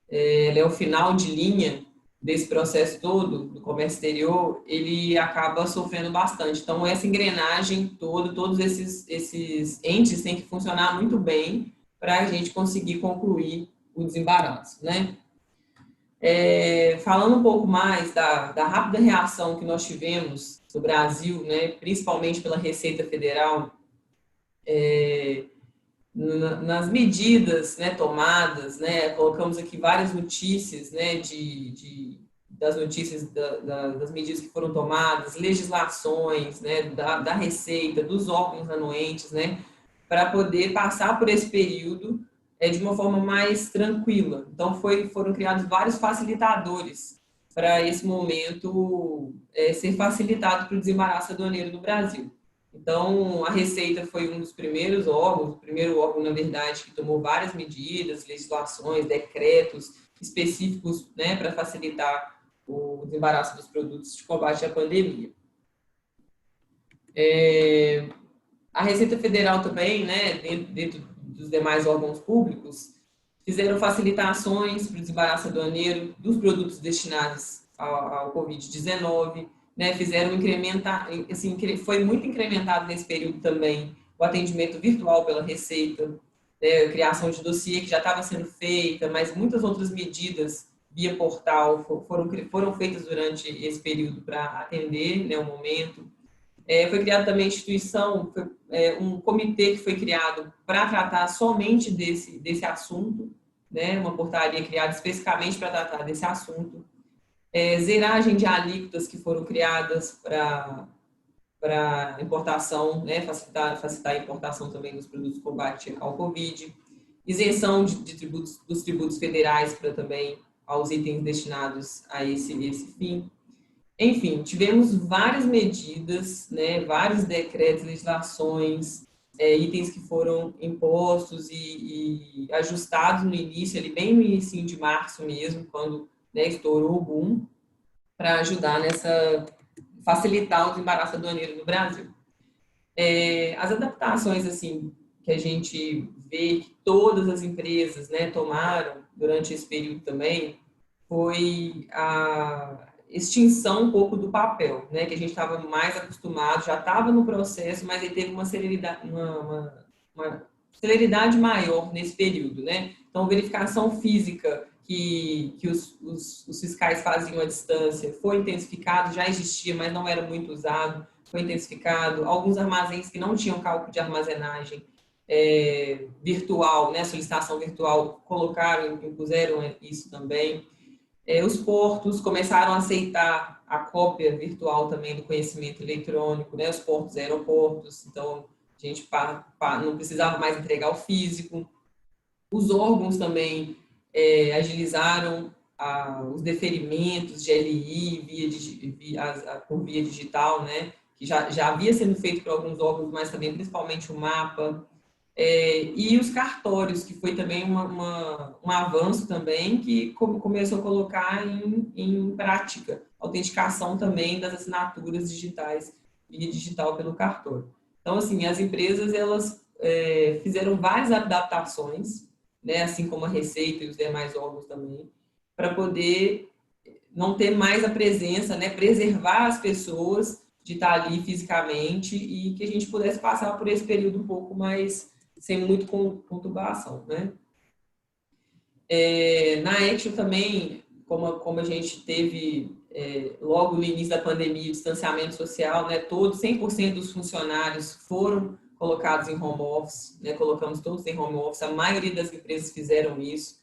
ele é o final de linha desse processo todo, do comércio exterior, ele acaba sofrendo bastante. Então, essa engrenagem toda, todos esses entes têm que funcionar muito bem para a gente conseguir concluir o desembaraço, né? Falando um pouco mais da rápida reação que nós tivemos no Brasil, né, principalmente pela Receita Federal, nas medidas, né, tomadas, né, colocamos aqui várias notícias, né, das notícias das medidas que foram tomadas, legislações, né, da Receita, dos órgãos anuentes, né, para poder passar por esse período de uma forma mais tranquila. Então, foram criados vários facilitadores para esse momento ser facilitado para o desembaraço aduaneiro no Brasil. Então, a Receita foi um dos primeiros órgãos, o primeiro órgão, na verdade, que tomou várias medidas, legislações, decretos específicos, né, para facilitar o desembaraço dos produtos de combate à pandemia. A Receita Federal também, né, dentro dos demais órgãos públicos, fizeram facilitações para o desembaraço aduaneiro dos produtos destinados ao Covid-19, né, fizeram incrementar, assim, foi muito incrementado nesse período também o atendimento virtual pela Receita, né, a criação de dossiê que já estava sendo feita, mas muitas outras medidas via portal foram feitas durante esse período para atender, né, o momento. Foi criada também um comitê que foi criado para tratar somente desse assunto, né, uma portaria criada especificamente para tratar desse assunto. Zeragem de alíquotas que foram criadas para importação, né, facilitar a importação também dos produtos de combate ao Covid, isenção dos tributos federais para também aos itens destinados a esse fim. Enfim, tivemos várias medidas, né, vários decretos, legislações, itens que foram impostos e ajustados no início, ali bem no início de março mesmo, quando, né, estourou o boom, para ajudar facilitar o desembaraço aduaneiro no Brasil. As adaptações, assim, que a gente vê que todas as empresas, né, tomaram durante esse período também, foi a extinção um pouco do papel, né, que a gente estava mais acostumado, já estava no processo, mas ele teve uma celeridade maior nesse período, né? Então, verificação física que os fiscais faziam à distância foi intensificado, já existia, mas não era muito usado, foi intensificado. Alguns armazéns que não tinham cálculo de armazenagem virtual, né, solicitação virtual, impuseram isso também. Os portos começaram a aceitar a cópia virtual também do conhecimento eletrônico, né, os portos e aeroportos, então a gente não precisava mais entregar o físico. Os órgãos também agilizaram os deferimentos de LI por via digital, né, que já havia sendo feito por alguns órgãos, mas também principalmente o MAPA, e os cartórios, que foi também um avanço também, que começou a colocar em prática a autenticação também das assinaturas digitais, via digital pelo cartório. Então, assim, as empresas, elas fizeram várias adaptações, né, assim como a Receita e os demais órgãos também, para poder não ter mais a presença, né, preservar as pessoas de estar ali fisicamente e que a gente pudesse passar por esse período um pouco mais, sem muito conturbação, né. Na Action também, como a gente teve logo no início da pandemia, o distanciamento social, né, 100% dos funcionários foram colocados em home office, né, colocamos todos em home office, a maioria das empresas fizeram isso.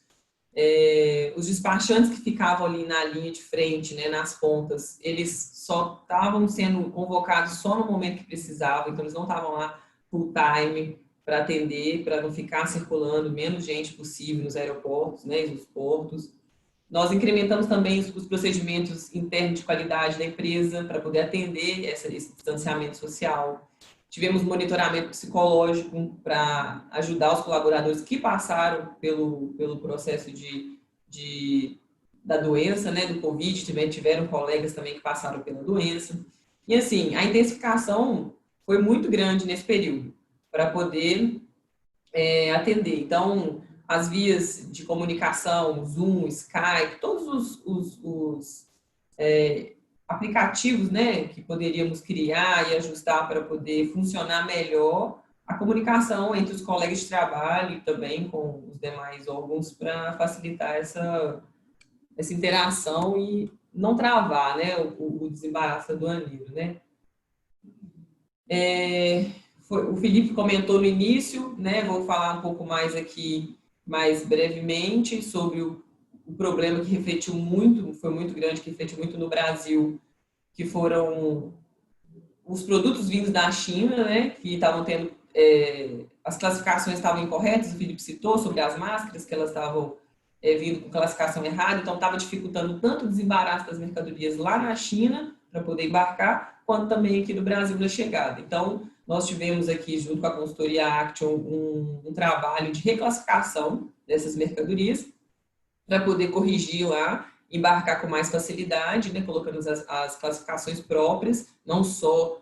Os despachantes que ficavam ali na linha de frente, né, nas pontas, eles só estavam sendo convocados só no momento que precisavam, então eles não estavam lá full time para atender, para não ficar circulando menos gente possível nos aeroportos, né, e nos portos. Nós incrementamos também os procedimentos internos de qualidade da empresa para poder atender esse distanciamento social. Tivemos monitoramento psicológico para ajudar os colaboradores que passaram pelo processo da doença, né, do Covid, tiveram colegas também que passaram pela doença. E assim, a intensificação foi muito grande nesse período para poder atender. Então, as vias de comunicação, Zoom, Skype, todos os aplicativos, né, que poderíamos criar e ajustar para poder funcionar melhor a comunicação entre os colegas de trabalho e também com os demais órgãos para facilitar essa interação e não travar, né, o desembaraço aduaneiro, né. O Felipe comentou no início, né, vou falar um pouco mais aqui, mais brevemente, sobre o problema que refletiu muito, foi muito grande, que refletiu muito no Brasil, que foram os produtos vindos da China, né, que estavam tendo, as classificações estavam incorretas, o Felipe citou sobre as máscaras, que elas estavam vindo com classificação errada, então estava dificultando tanto o desembaraço das mercadorias lá na China, para poder embarcar, quanto também aqui no Brasil na chegada. Então, nós tivemos aqui, junto com a consultoria Action, um trabalho de reclassificação dessas mercadorias, para poder corrigir lá, embarcar com mais facilidade, né, colocando as classificações próprias, não só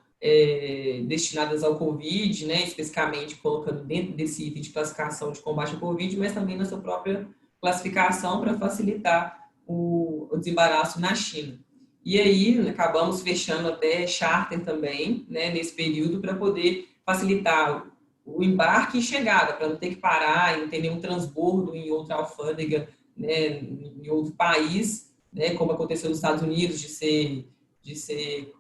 destinadas ao Covid, né, especificamente colocando dentro desse item de classificação de combate ao Covid, mas também na sua própria classificação para facilitar o desembaraço na China. E aí, acabamos fechando até charter também, né, nesse período, para poder facilitar o embarque e chegada, para não ter que parar e não ter nenhum transbordo em outra alfândega, né, em outro país, né, como aconteceu nos Estados Unidos, de ser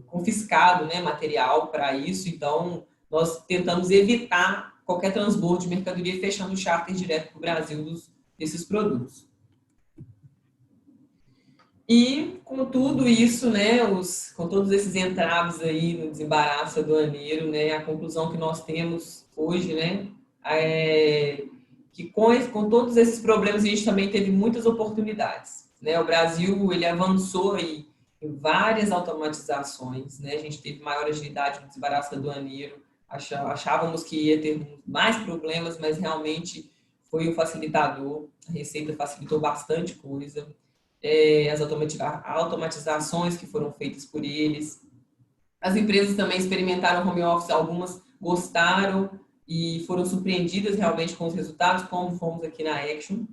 confiscado, né, material para isso. Então, nós tentamos evitar qualquer transbordo de mercadoria, fechando o charter direto para o Brasil desses produtos. E com tudo isso, né, com todos esses entraves aí no desembaraço aduaneiro, né, a conclusão que nós temos hoje, né, que com todos esses problemas a gente também teve muitas oportunidades, né? O Brasil, ele avançou aí em várias automatizações, né? A gente teve maior agilidade no desembaraço aduaneiro, achávamos que ia ter mais problemas, mas realmente foi um facilitador, a Receita facilitou bastante coisa, as automatizações que foram feitas por eles. As empresas também experimentaram home office, algumas gostaram e foram surpreendidas realmente com os resultados, como fomos aqui na Action,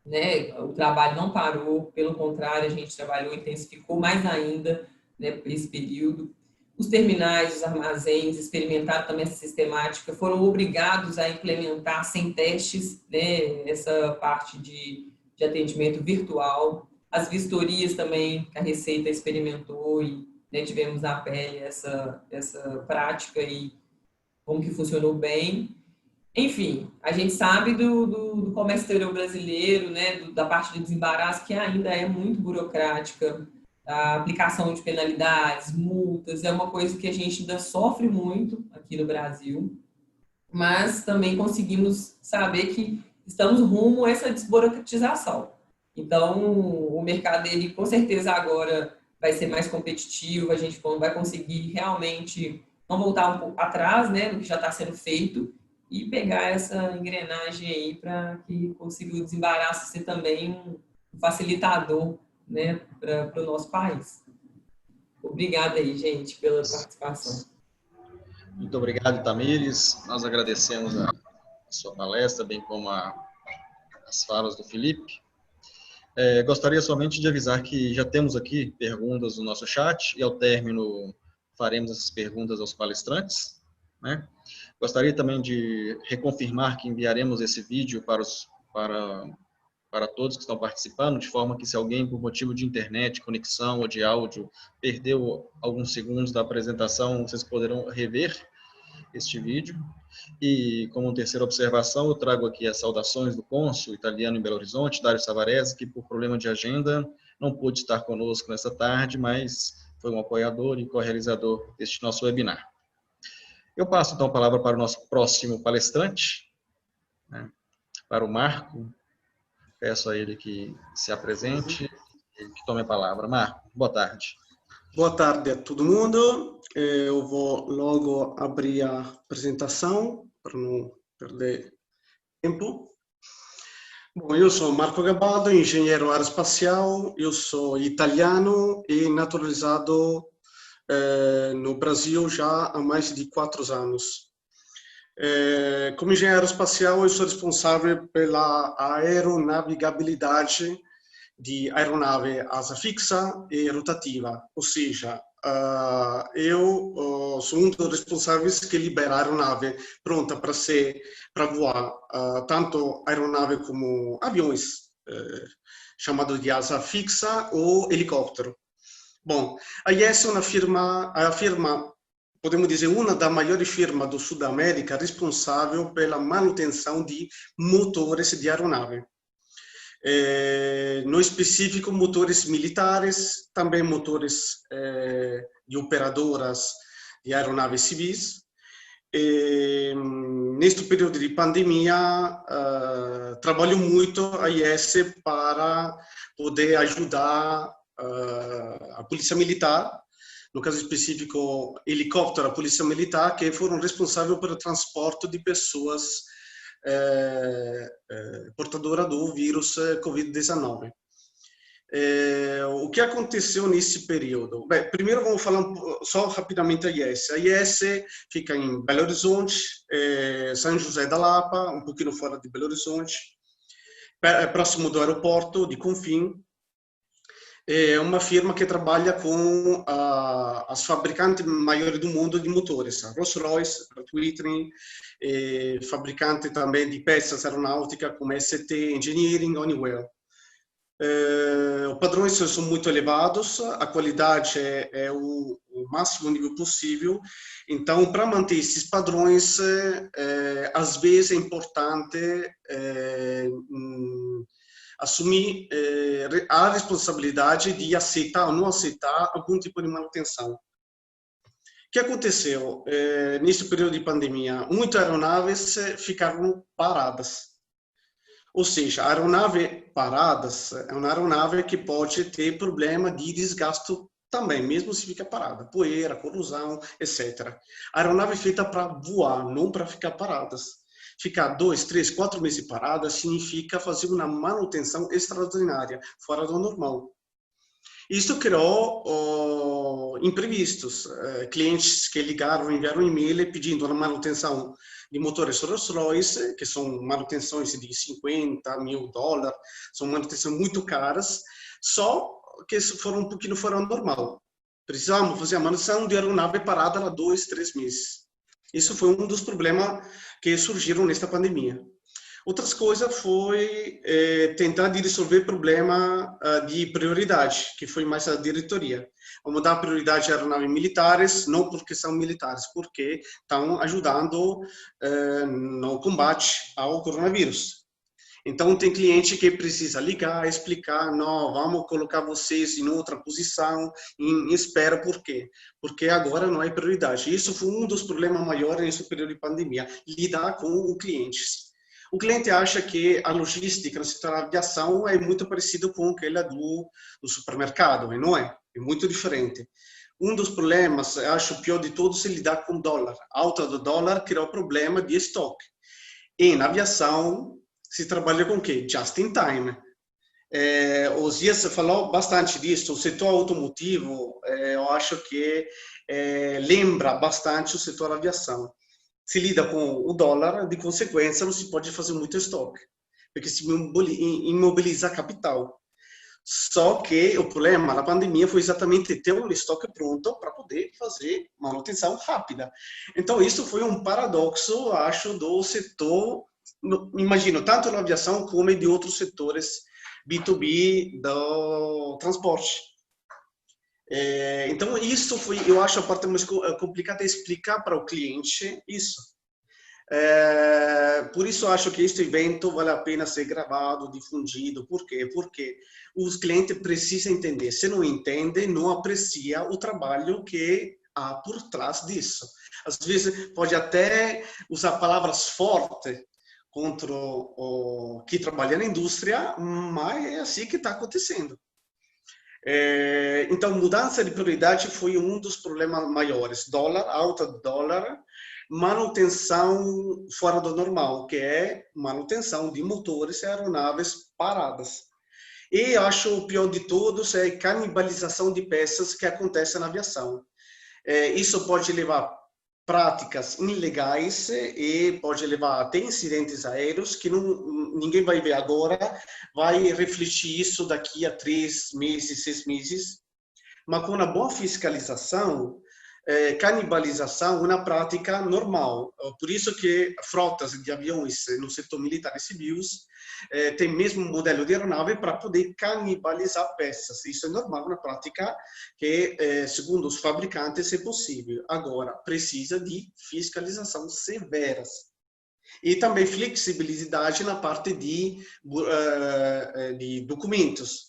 né? O trabalho não parou, pelo contrário, a gente trabalhou, intensificou mais ainda, né, por esse período. Os terminais, os armazéns experimentaram também essa sistemática, foram obrigados a implementar sem testes, né, essa parte de de atendimento virtual, as vistorias também que a Receita experimentou e, né, tivemos na pele essa prática e como que funcionou bem. Enfim, a gente sabe do comércio exterior brasileiro, né, da parte de desembaraço, que ainda é muito burocrática, a aplicação de penalidades, multas, é uma coisa que a gente ainda sofre muito aqui no Brasil, mas também conseguimos saber que estamos rumo a essa desburocratização. Então, o mercado dele, com certeza, agora vai ser mais competitivo, a gente vai conseguir realmente não voltar um pouco atrás, né, do que já está sendo feito, e pegar essa engrenagem aí para que consiga o desembaraço ser também um facilitador, né, para o nosso país. Obrigada aí, gente, pela participação. Muito obrigado, Tamires. Nós agradecemos a sua palestra, bem como as falas do Felipe. Gostaria somente de avisar que já temos aqui perguntas no nosso chat e ao término faremos essas perguntas aos palestrantes, né? Gostaria também de reconfirmar que enviaremos esse vídeo para todos que estão participando, de forma que se alguém, por motivo de internet, conexão ou de áudio, perdeu alguns segundos da apresentação, vocês poderão rever este vídeo. E, como terceira observação, eu trago aqui as saudações do cônsul italiano em Belo Horizonte, Dário Savarese, que, por problema de agenda, não pôde estar conosco nesta tarde, mas foi um apoiador e co-realizador deste nosso webinar. Eu passo, então, a palavra para o nosso próximo palestrante, né, para o Marco. Peço a ele que se apresente e que tome a palavra. Marco, boa tarde. Boa tarde a todo mundo. Eu vou logo abrir a apresentação para não perder tempo. Bom, eu sou Marco Gabbado, engenheiro aeroespacial. Eu sou italiano e naturalizado no Brasil já há mais de 4 anos. Como engenheiro aeroespacial, eu sou responsável pela aeronavegabilidade de aeronave asa fixa e rotativa, ou seja, eu sou um dos responsáveis que libera a aeronave pronta para voar, tanto aeronave como aviões, chamado de asa fixa ou helicóptero. Bom, a IES é a firma, podemos dizer, uma das maiores firmas do Sul da América responsável pela manutenção de motores de aeronave. No específico, motores militares, também motores de operadoras de aeronaves civis. Neste período de pandemia, trabalho muito a IES para poder ajudar a Polícia Militar, no caso específico, helicóptero, a Polícia Militar, que foram responsáveis pelo transporte de pessoas portadoras do vírus Covid-19. O que aconteceu nesse período? Bem, primeiro vamos falar só rapidamente a IES. A IES fica em Belo Horizonte, São José da Lapa, um pouquinho fora de Belo Horizonte, próximo do aeroporto de Confim. É uma firma que trabalha com as fabricantes maiores do mundo de motores, a Rolls-Royce, a Whitney, fabricante também de peças aeronáuticas como ST Engineering, Honeywell. Os padrões são muito elevados, a qualidade é o máximo nível possível, então para manter esses padrões, às vezes é importante assumir a responsabilidade de aceitar ou não aceitar algum tipo de manutenção. O que aconteceu nesse período de pandemia? Muitas aeronaves ficaram paradas. Ou seja, a aeronave paradas é uma aeronave que pode ter problema de desgaste também, mesmo se fica parada, poeira, corrosão, etc. A aeronave é feita para voar, não para ficar paradas. Ficar 2, 3, 4 meses parada significa fazer uma manutenção extraordinária, fora do normal. Isso criou imprevistos. Clientes que ligaram, enviaram e-mail pedindo uma manutenção de motores Rolls-Royce, que são manutenções de $50 mil, são manutenções muito caras, só que foram um pouquinho fora do normal. Precisamos fazer a manutenção de aeronave parada há 2, 3 meses. Isso foi um dos problemas que surgiram nesta pandemia. Outras coisas foi tentar de resolver problema de prioridade, que foi mais a diretoria. Vamos dar prioridade a aeronaves militares, não porque são militares, porque estão ajudando no combate ao coronavírus. Então, tem cliente que precisa ligar, explicar, não, vamos colocar vocês em outra posição, em espera, por quê? Porque agora não é prioridade. Isso foi um dos problemas maiores nesse período de pandemia, lidar com os clientes. O cliente acha que a logística no setor da aviação é muito parecida com aquela do supermercado, e não é. É muito diferente. Um dos problemas, acho o pior de todos, é lidar com o dólar. A alta do dólar criou problema de estoque. E na aviação, se trabalha com o quê? Just in time. Os dias você falou bastante disso. O setor automotivo, eu acho que lembra bastante o setor da aviação. Se lida com o dólar, de consequência, não se pode fazer muito estoque, porque se imobiliza capital. Só que o problema da pandemia foi exatamente ter um estoque pronto para poder fazer manutenção rápida. Então, isso foi um paradoxo, acho, do setor, imagino, tanto na aviação como de outros setores B2B do transporte. Então, isso foi, eu acho, a parte mais complicada é explicar para o cliente isso. Por isso, acho que este evento vale a pena ser gravado, difundido. Por quê? Porque os clientes precisam entender. Se não entende, não aprecia o trabalho que há por trás disso. Às vezes, pode até usar palavras fortes contra o que trabalha na indústria, mas é assim que está acontecendo. Então, mudança de prioridade foi um dos problemas maiores. Dólar, alta do dólar, manutenção fora do normal, que é manutenção de motores e aeronaves paradas. E acho o pior de todos é a canibalização de peças que acontece na aviação. Isso pode levar práticas ilegais e pode levar até incidentes aéreos que ninguém vai ver agora, vai refletir isso daqui a 3 meses, 6 meses. Mas com uma boa fiscalização, canibalização é uma prática normal. Por isso que frotas de aviões no setor militar e civis tem mesmo um modelo de aeronave para poder canibalizar peças. Isso é normal, uma prática que, segundo os fabricantes, é possível. Agora, precisa de fiscalização severas. E também flexibilidade na parte de documentos.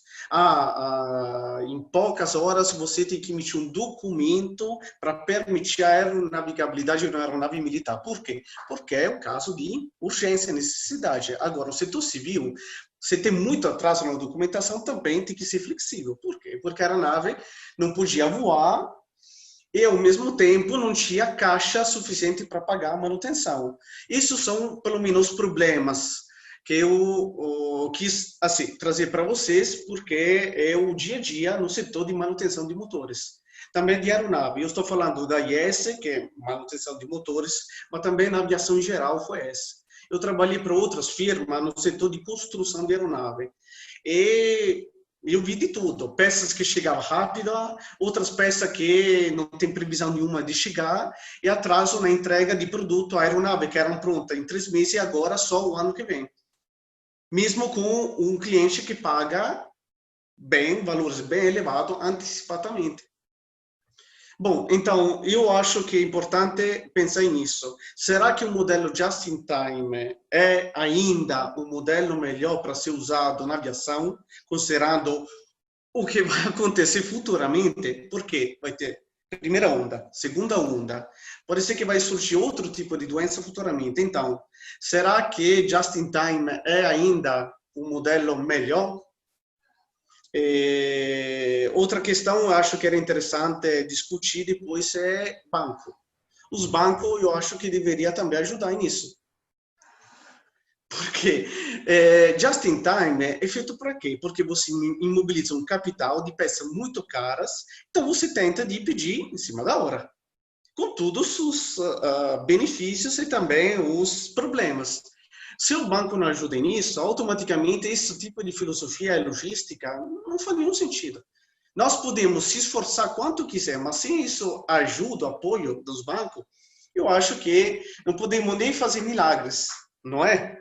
Em poucas horas você tem que emitir um documento para permitir a aeronavegabilidade de uma aeronave militar. Por quê? Porque é um caso de urgência, necessidade. Agora, o setor civil, você tem muito atraso na documentação, também tem que ser flexível. Por quê? Porque a aeronave não podia voar e, ao mesmo tempo, não tinha caixa suficiente para pagar a manutenção. Isso são, pelo menos, problemas que eu quis assim, trazer para vocês, porque é o dia a dia no setor de manutenção de motores. Também de aeronave. Eu estou falando da IES, que é manutenção de motores, mas também na aviação em geral foi essa. Eu trabalhei para outras firmas no setor de construção de aeronave. E eu vi de tudo. Peças que chegavam rápido, outras peças que não tem previsão nenhuma de chegar, e atraso na entrega de produto à aeronave, que eram prontas em 3 meses e agora só o ano que vem. Mesmo com um cliente que paga valores bem elevados antecipadamente. Bom, então, eu acho que é importante pensar nisso. Será que o modelo just-in-time é ainda o modelo melhor para ser usado na aviação, considerando o que vai acontecer futuramente? Porque vai ter primeira onda, segunda onda, pode ser que vai surgir outro tipo de doença futuramente. Então, será que just-in-time é ainda um modelo melhor? Outra questão, eu acho que era interessante discutir depois é banco. Os bancos, eu acho que deveria também ajudar nisso. Porque just-in-time é feito para quê? Porque você imobiliza um capital de peças muito caras, então você tenta de pedir em cima da hora, com todos os benefícios e também os problemas. Se o banco não ajuda nisso, automaticamente esse tipo de filosofia e logística não faz nenhum sentido. Nós podemos se esforçar quanto quiser, mas sem isso ajuda, apoio dos bancos, eu acho que não podemos nem fazer milagres, não é?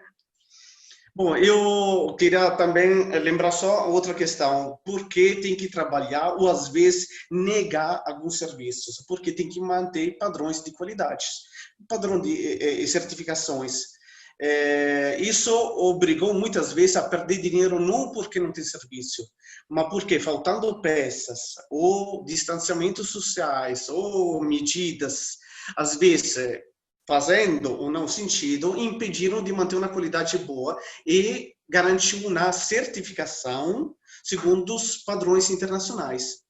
Bom, eu queria também lembrar só outra questão. Por que tem que trabalhar ou, às vezes, negar alguns serviços? Porque tem que manter padrões de qualidade, padrão de certificações. Isso obrigou, muitas vezes, a perder dinheiro, não porque não tem serviço, mas porque, faltando peças, ou distanciamentos sociais, ou medidas, às vezes fazendo ou não sentido, impediram de manter uma qualidade boa e garantir uma certificação segundo os padrões internacionais.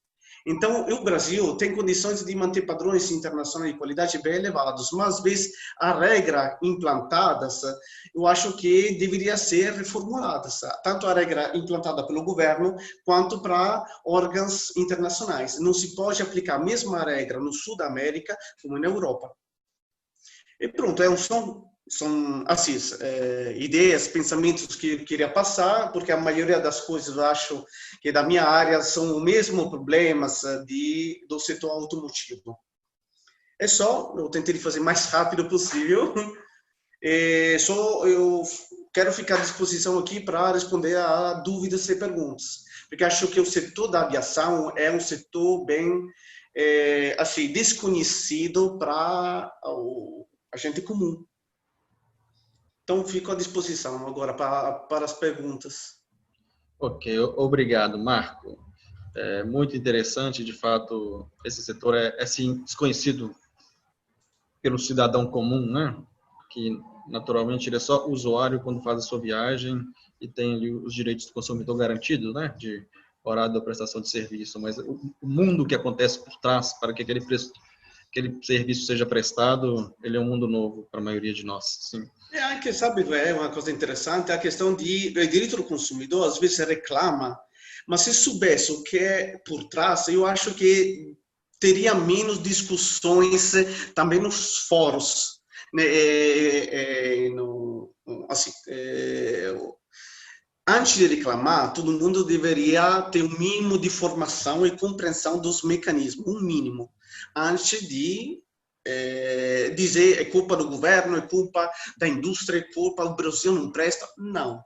Então, o Brasil tem condições de manter padrões internacionais de qualidade bem elevados, mas, às vezes, a regra implantada, eu acho que deveria ser reformulada, tanto a regra implantada pelo governo, quanto para órgãos internacionais. Não se pode aplicar a mesma regra no Sul da América como na Europa. E pronto, são assim, ideias, pensamentos que eu queria passar, porque a maioria das coisas eu acho que da minha área são o mesmo problemas do setor automotivo. É só, eu tentei fazer o mais rápido possível, eu quero ficar à disposição aqui para responder a dúvidas e perguntas, porque acho que o setor da aviação é um setor bem assim, desconhecido para a gente comum. Então, fico à disposição agora para as perguntas. Ok, obrigado, Marco. É muito interessante, de fato, esse setor é assim, desconhecido pelo cidadão comum, né? Que, naturalmente, ele é só usuário quando faz a sua viagem e tem ali os direitos do consumidor garantidos, né? De horário da prestação de serviço, mas o mundo que acontece por trás para que aquele serviço seja prestado, ele é um mundo novo para a maioria de nós, sim. Que sabe, é uma coisa interessante, a questão do direito do consumidor, às vezes reclama, mas se soubesse o que é por trás, eu acho que teria menos discussões também nos fóruns, né? Assim, antes de reclamar, todo mundo deveria ter um mínimo de formação e compreensão dos mecanismos, um mínimo, antes de dizer é culpa do governo, é culpa da indústria, é culpa do Brasil não presta. Não.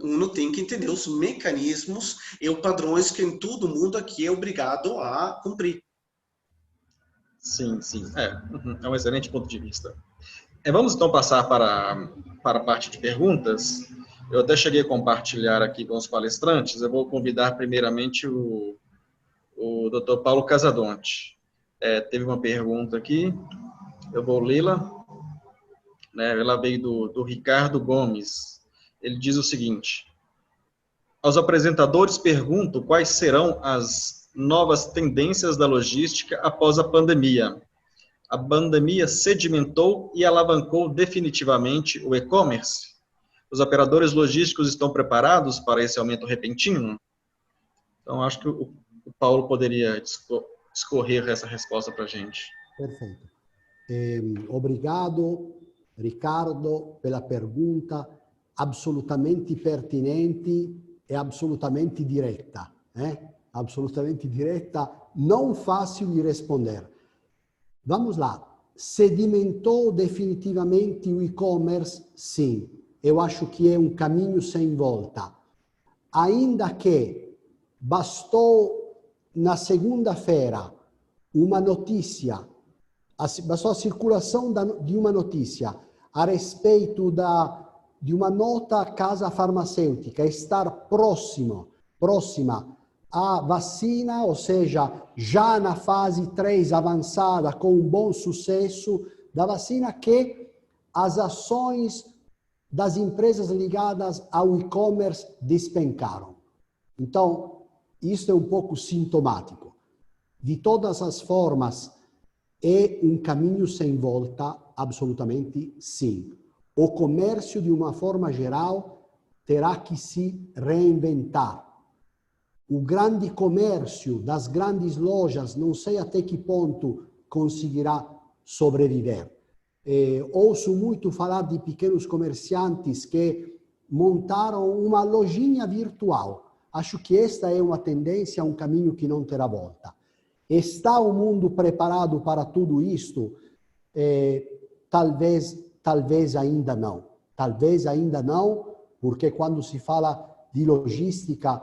Uno tem que entender os mecanismos e os padrões que todo mundo aqui é obrigado a cumprir. Sim, sim. É um excelente ponto de vista. Vamos então passar para a parte de perguntas. Eu até cheguei a compartilhar aqui com os palestrantes. Eu vou convidar primeiramente o Dr. Paulo Casadonte. Teve uma pergunta aqui, eu vou lê-la. Ela veio do Ricardo Gomes. Ele diz o seguinte: aos apresentadores pergunto quais serão as novas tendências da logística após a pandemia. A pandemia sedimentou e alavancou definitivamente o e-commerce? Os operadores logísticos estão preparados para esse aumento repentino? Então, acho que o Paulo poderia discorrer essa resposta para a gente. Perfeito. Obrigado, Ricardo, pela pergunta absolutamente pertinente e absolutamente diretta. Absolutamente diretta, não fácil de responder. Vamos lá. Sedimentou definitivamente o e-commerce? Sim. Eu acho que é um caminho sem volta. Ainda que bastou na segunda-feira uma notícia, bastou a circulação de uma notícia a respeito de uma nota casa farmacêutica estar próxima à vacina, ou seja, já na fase 3 avançada, com um bom sucesso da vacina, que as ações das empresas ligadas ao e-commerce despencaram. Então, isso é um pouco sintomático. De todas as formas, é um caminho sem volta, absolutamente sim. O comércio, de uma forma geral, terá que se reinventar. O grande comércio das grandes lojas, não sei até que ponto conseguirá sobreviver. Ouço muito falar de pequenos comerciantes que montaram uma lojinha virtual. Acho que esta é uma tendência, um caminho que não terá volta. Está o mundo preparado para tudo isto? Talvez ainda não. Talvez ainda não, porque quando se fala de logística,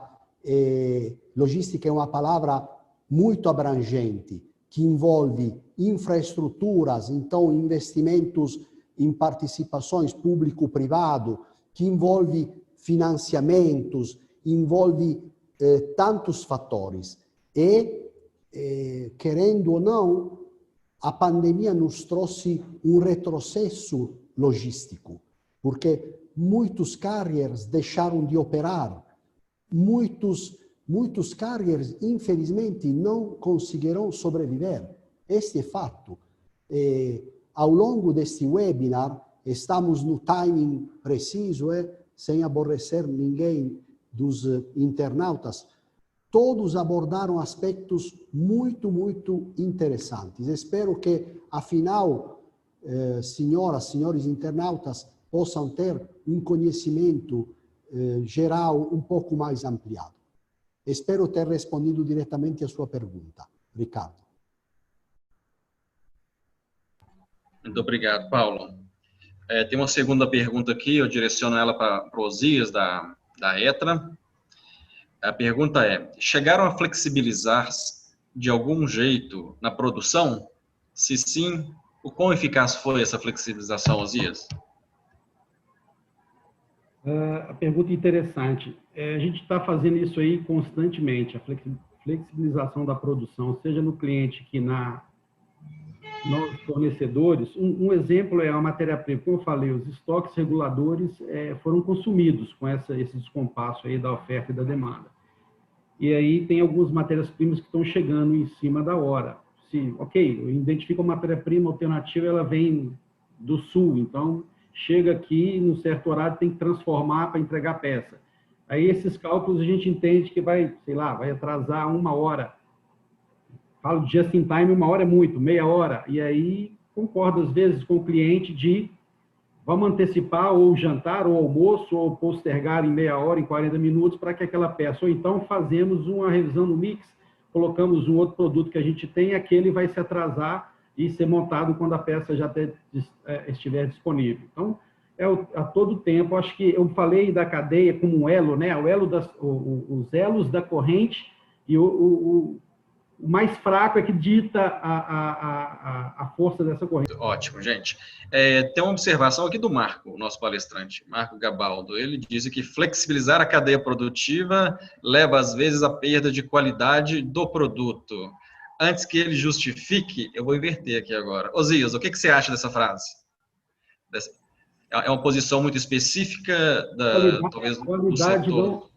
logística é uma palavra muito abrangente, que envolve infraestruturas, então investimentos em participações público-privado, que envolve financiamentos, envolve tantos fatores. E, querendo ou não, a pandemia nos trouxe um retrocesso logístico, porque muitos carriers deixaram de operar, muitos carriers, infelizmente, não conseguirão sobreviver. Este é fato. Ao longo deste webinar, estamos no timing preciso, sem aborrecer ninguém dos internautas, todos abordaram aspectos muito, muito interessantes. Espero que, afinal, senhoras, senhores internautas, possam ter um conhecimento geral um pouco mais ampliado. Espero ter respondido diretamente a sua pergunta, Ricardo. Muito obrigado, Paulo. Tem uma segunda pergunta aqui, eu direciono ela para o Osias, da ETRA. A pergunta é: chegaram a flexibilizar de algum jeito na produção? Se sim, o quão eficaz foi essa flexibilização, Osias? A pergunta é interessante. A gente está fazendo isso aí constantemente, a flexibilização da produção, seja no cliente que nos fornecedores. Um exemplo é a matéria-prima. Como eu falei, os estoques reguladores foram consumidos com esse descompasso aí da oferta e da demanda. E aí tem algumas matérias-primas que estão chegando em cima da hora. Eu identifico uma matéria-prima alternativa, ela vem do sul, então chega aqui, num certo horário, tem que transformar para entregar a peça. Aí esses cálculos a gente entende que vai atrasar 1 hora. Falo de just in time, 1 hora é muito, meia hora. E aí concordo, às vezes, com o cliente de vamos antecipar ou o jantar, ou o almoço, ou postergar em meia hora, em 40 minutos, para que aquela peça... Ou então fazemos uma revisão no mix, colocamos um outro produto que a gente tem, aquele vai se atrasar e ser montado quando a peça já estiver disponível. Então, a todo tempo, acho que eu falei da cadeia como um elo, né? Os elos da corrente, e o mais fraco é que dita a força dessa corrente. Ótimo, gente. Tem uma observação aqui do Marco, o nosso palestrante, Marco Gabaldo. Ele diz que flexibilizar a cadeia produtiva leva, às vezes, à perda de qualidade do produto. Antes que ele justifique, eu vou inverter aqui agora. Osias, o que você acha dessa frase? É uma posição muito específica talvez do setor?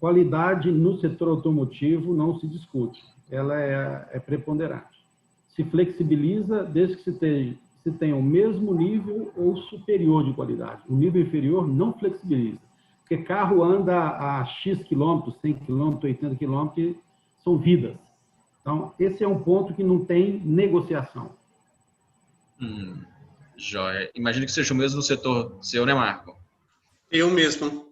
Qualidade no setor automotivo não se discute. Ela é preponderante. Se flexibiliza desde que se tenha o mesmo nível ou superior de qualidade. O nível inferior não flexibiliza. Porque carro anda a X quilômetros, 100 quilômetros, 80 quilômetros, são vidas. Então, esse é um ponto que não tem negociação. Joia. Imagino que seja o mesmo no setor seu, né, Marco? Eu mesmo.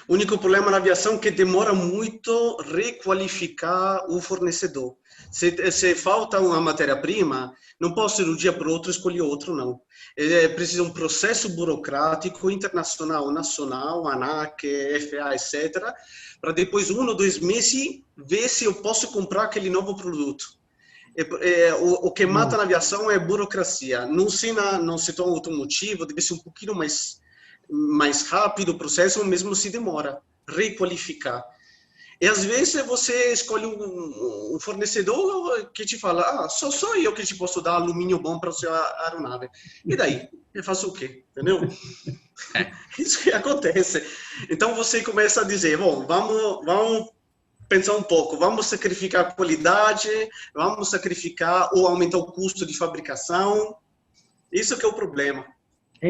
O único problema na aviação é que demora muito requalificar o fornecedor. Se falta uma matéria-prima, não posso de um dia para o outro escolher outro, não. Precisa um processo burocrático internacional, nacional, ANAC, FAA, etc., para depois, 1 ou 2 meses, ver se eu posso comprar aquele novo produto. O que mata na aviação é burocracia. No setor automotivo, deve ser um pouquinho mais rápido o processo, mesmo se demora. Requalificar. E às vezes você escolhe um fornecedor que te fala, só eu que te posso dar alumínio bom para a sua aeronave. E daí? Eu faço o quê? Entendeu? Isso que acontece. Então você começa a dizer, bom, vamos pensar um pouco, vamos sacrificar a qualidade, vamos sacrificar ou aumentar o custo de fabricação. Isso que é o problema.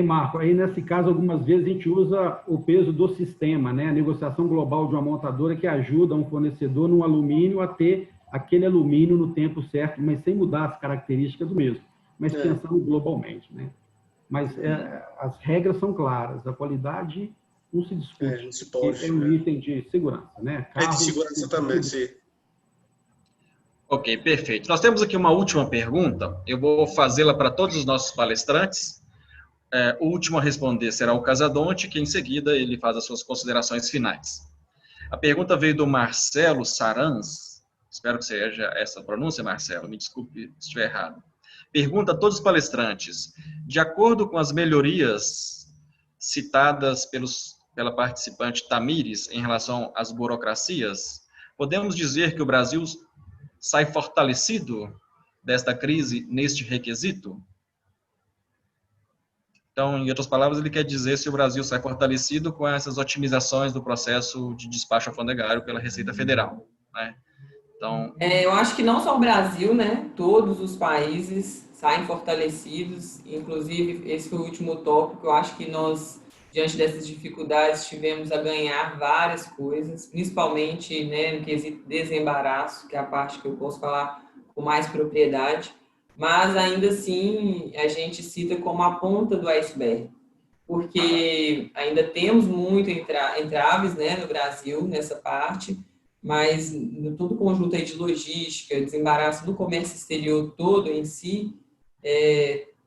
Marco, aí nesse caso, algumas vezes a gente usa o peso do sistema, né? A negociação global de uma montadora que ajuda um fornecedor no alumínio a ter aquele alumínio no tempo certo, mas sem mudar as características do mesmo, mas pensando globalmente, né? Mas as regras são claras, a qualidade não se discute. Não se pode, é um item de segurança, né? Carros, de segurança também, sim. Ok, perfeito. Nós temos aqui uma última pergunta, eu vou fazê-la para todos os nossos palestrantes. O último a responder será o Casadonte, que em seguida ele faz as suas considerações finais. A pergunta veio do Marcelo Sarans, espero que seja essa a pronúncia, Marcelo, me desculpe se estiver errado. Pergunta a todos os palestrantes, de acordo com as melhorias citadas pela participante Tamires em relação às burocracias, podemos dizer que o Brasil sai fortalecido desta crise neste requisito? Então, em outras palavras, ele quer dizer se o Brasil sai fortalecido com essas otimizações do processo de despacho alfandegário pela Receita Federal, né? Então, eu acho que não só o Brasil, né? Todos os países saem fortalecidos. Inclusive, esse foi o último tópico. Eu acho que nós, diante dessas dificuldades, tivemos a ganhar várias coisas, principalmente, né, no quesito desembaraço, que é a parte que eu posso falar com mais propriedade. Mas, ainda assim, a gente cita como a ponta do iceberg, porque ainda temos muito entraves, né, no Brasil, nessa parte, mas no todo o conjunto aí de logística, desembaraço do comércio exterior todo em si,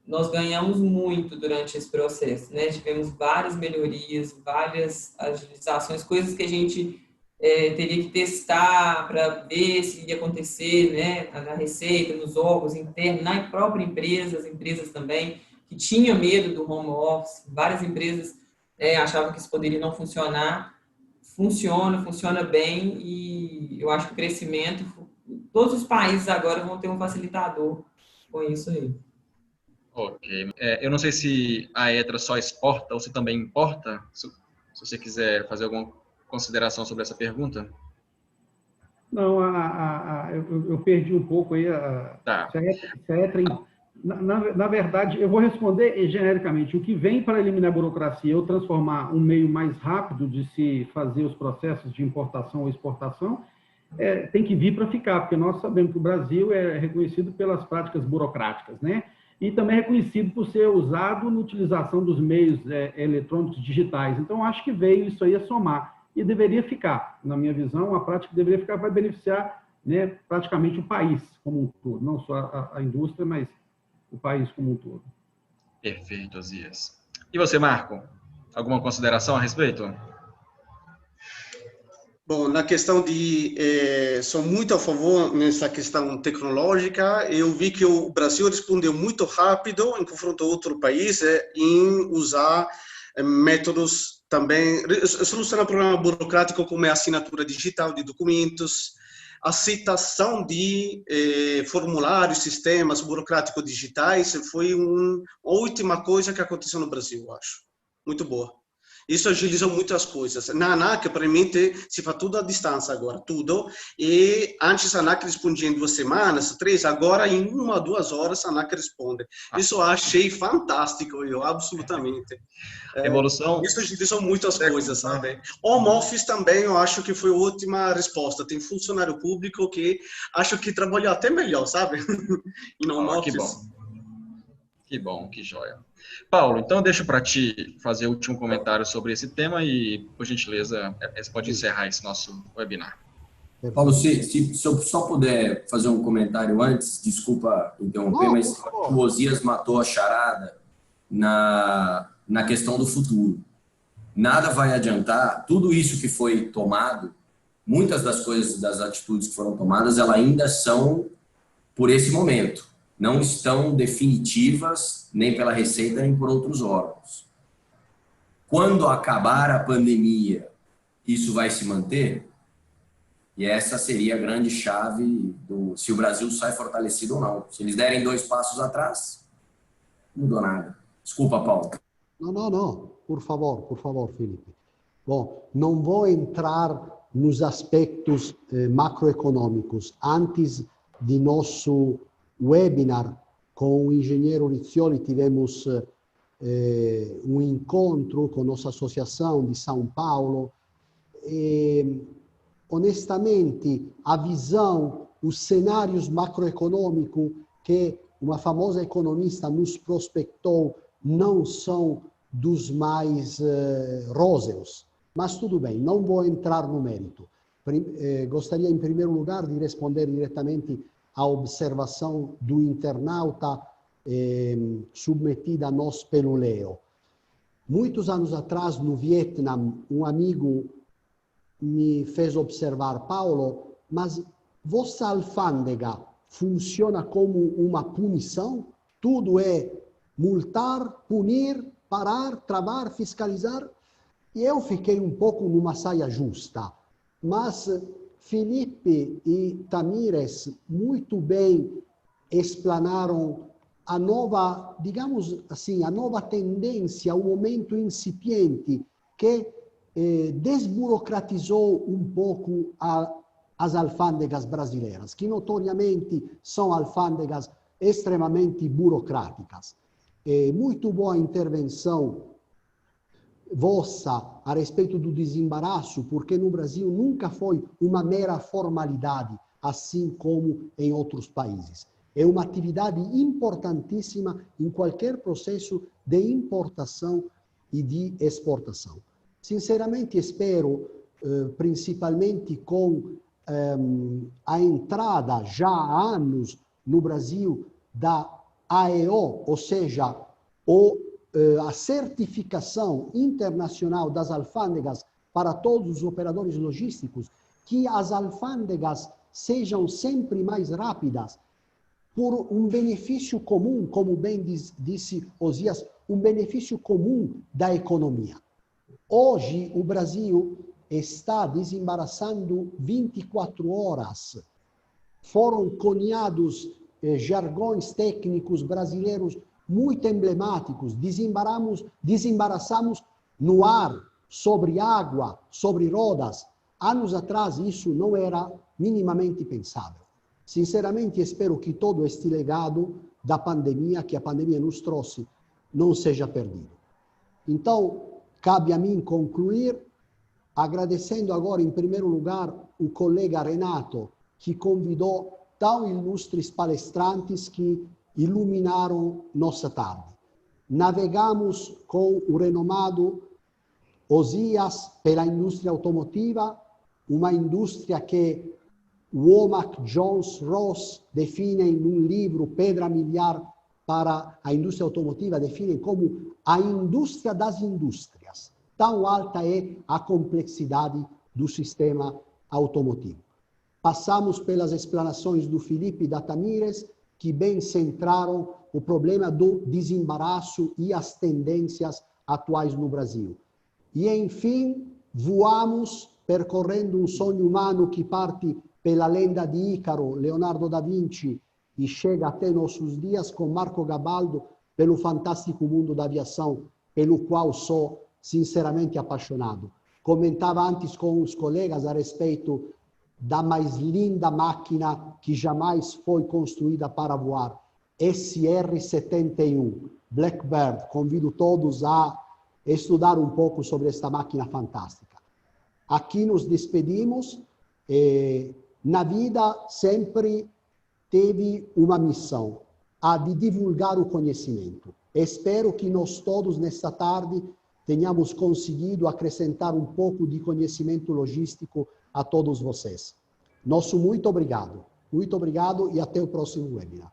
nós ganhamos muito durante esse processo, né? Tivemos várias melhorias, várias agilizações, coisas que a gente teria que testar para ver se ia acontecer, né, na receita, nos órgãos internos, na própria empresa, as empresas também, que tinham medo do home office, várias empresas achavam que isso poderia não funcionar, funciona bem, e eu acho que o crescimento, todos os países agora vão ter um facilitador com isso aí. ok. Eu não sei se a ETRA só exporta ou se também importa, se você quiser fazer alguma consideração sobre essa pergunta. Não, eu perdi um pouco aí. Tá. Se a ETRA, na verdade, eu vou responder genericamente. O que vem para eliminar a burocracia ou transformar um meio mais rápido de se fazer os processos de importação ou exportação, tem que vir para ficar, porque nós sabemos que o Brasil é reconhecido pelas práticas burocráticas, né? E também é reconhecido por ser usado na utilização dos meios eletrônicos digitais. Então, acho que veio isso aí a somar. E deveria ficar, na minha visão, a prática deveria ficar, vai beneficiar, né, praticamente o país como um todo, não só a indústria, mas o país como um todo. Perfeito, Osias. E você, Marco? Alguma consideração a respeito? Bom, na questão sou muito a favor nessa questão tecnológica. Eu vi que o Brasil respondeu muito rápido, em confronto a outro país, em usar métodos também, solucionar problema burocrático como a assinatura digital de documentos, aceitação de formulários, sistemas burocráticos digitais, foi uma última coisa que aconteceu no Brasil, eu acho. Muito boa. Isso agilizou muitas coisas. Na ANAC, aparentemente, se faz tudo à distância agora, tudo. E antes a ANAC respondia em 2 semanas, 3, agora em 1 ou 2 horas a ANAC responde. Isso eu achei fantástico, absolutamente. Evolução. Isso agilizou muitas coisas, sabe? Home office também, eu acho que foi a última resposta. Tem funcionário público que acho que trabalhou até melhor, sabe? Em home office. Que bom. Que bom, que joia. Paulo, então eu deixo para ti fazer o último comentário sobre esse tema e, por gentileza, você pode encerrar esse nosso webinar. Paulo, se eu só puder fazer um comentário antes, desculpa interromper, mas o Osias matou a charada na questão do futuro. Nada vai adiantar, tudo isso que foi tomado, muitas das coisas, das atitudes que foram tomadas, elas ainda são por esse momento. Não estão definitivas nem pela Receita nem por outros órgãos. Quando acabar a pandemia, isso vai se manter? E essa seria a grande chave se o Brasil sai fortalecido ou não. Se eles derem 2 passos atrás, não mudou nada. Desculpa, Paulo. Não. Por favor, Felipe. Bom, não vou entrar nos aspectos macroeconômicos. Antes de nosso webinar com o engenheiro Rizzoli, tivemos um encontro com nossa associação de São Paulo. Honestamente, a visão, os cenários macroeconômicos que uma famosa economista nos prospectou não são dos mais róseos. Mas tudo bem, não vou entrar no mérito. Gostaria, em primeiro lugar, de responder diretamente à observação do internauta submetida a nós pelo Leo. Muitos anos atrás, no Vietnã, um amigo me fez observar: Paulo, mas vossa alfândega funciona como uma punição? Tudo é multar, punir, parar, travar, fiscalizar? E eu fiquei um pouco numa saia justa, mas Felipe e Tamires muito bem explanaram a nova, digamos assim, a nova tendência, o momento incipiente que desburocratizou um pouco as alfândegas brasileiras, que notoriamente são alfândegas extremamente burocráticas. Muito boa intervenção vossa a respeito do desembaraço, porque no Brasil nunca foi uma mera formalidade, assim como em outros países. É uma atividade importantíssima em qualquer processo de importação e de exportação. Sinceramente, espero, principalmente com a entrada já há anos no Brasil da AEO, ou seja, a certificação internacional das alfândegas para todos os operadores logísticos, que as alfândegas sejam sempre mais rápidas, por um benefício comum, como bem disse Osias, um benefício comum da economia. Hoje, o Brasil está desembaraçando 24 horas. Foram cunhados jargões técnicos brasileiros muito emblemáticos. Desembaraçamos no ar, sobre água, sobre rodas. Anos atrás, isso não era minimamente pensável. Sinceramente, espero que todo este legado da pandemia, que a pandemia nos trouxe, não seja perdido. Então, cabe a mim concluir agradecendo agora, em primeiro lugar, o colega Renato, que convidou tão ilustres palestrantes que iluminaram nossa tarde. Navegamos com o renomado Osias pela indústria automotiva, uma indústria que Womack Jones Ross define em um livro, Pedra Miliar para a indústria automotiva, define como a indústria das indústrias. Tão alta é a complexidade do sistema automotivo. Passamos pelas explanações do Felipe e da Tamires, que bem centraram o problema do desembaraço e as tendências atuais no Brasil. E, enfim, voamos percorrendo um sonho humano que parte pela lenda de Ícaro, Leonardo da Vinci, e chega até nossos dias com Marco Gabaldo, pelo fantástico mundo da aviação, pelo qual sou sinceramente apaixonado. Comentava antes com os colegas a respeito da mais linda máquina que jamais foi construída para voar, SR-71, Blackbird. Convido todos a estudar um pouco sobre esta máquina fantástica. Aqui nos despedimos. Na vida sempre teve uma missão, a de divulgar o conhecimento. Espero que nós todos, nesta tarde, tenhamos conseguido acrescentar um pouco de conhecimento logístico a todos vocês. Nosso muito obrigado e até o próximo webinar.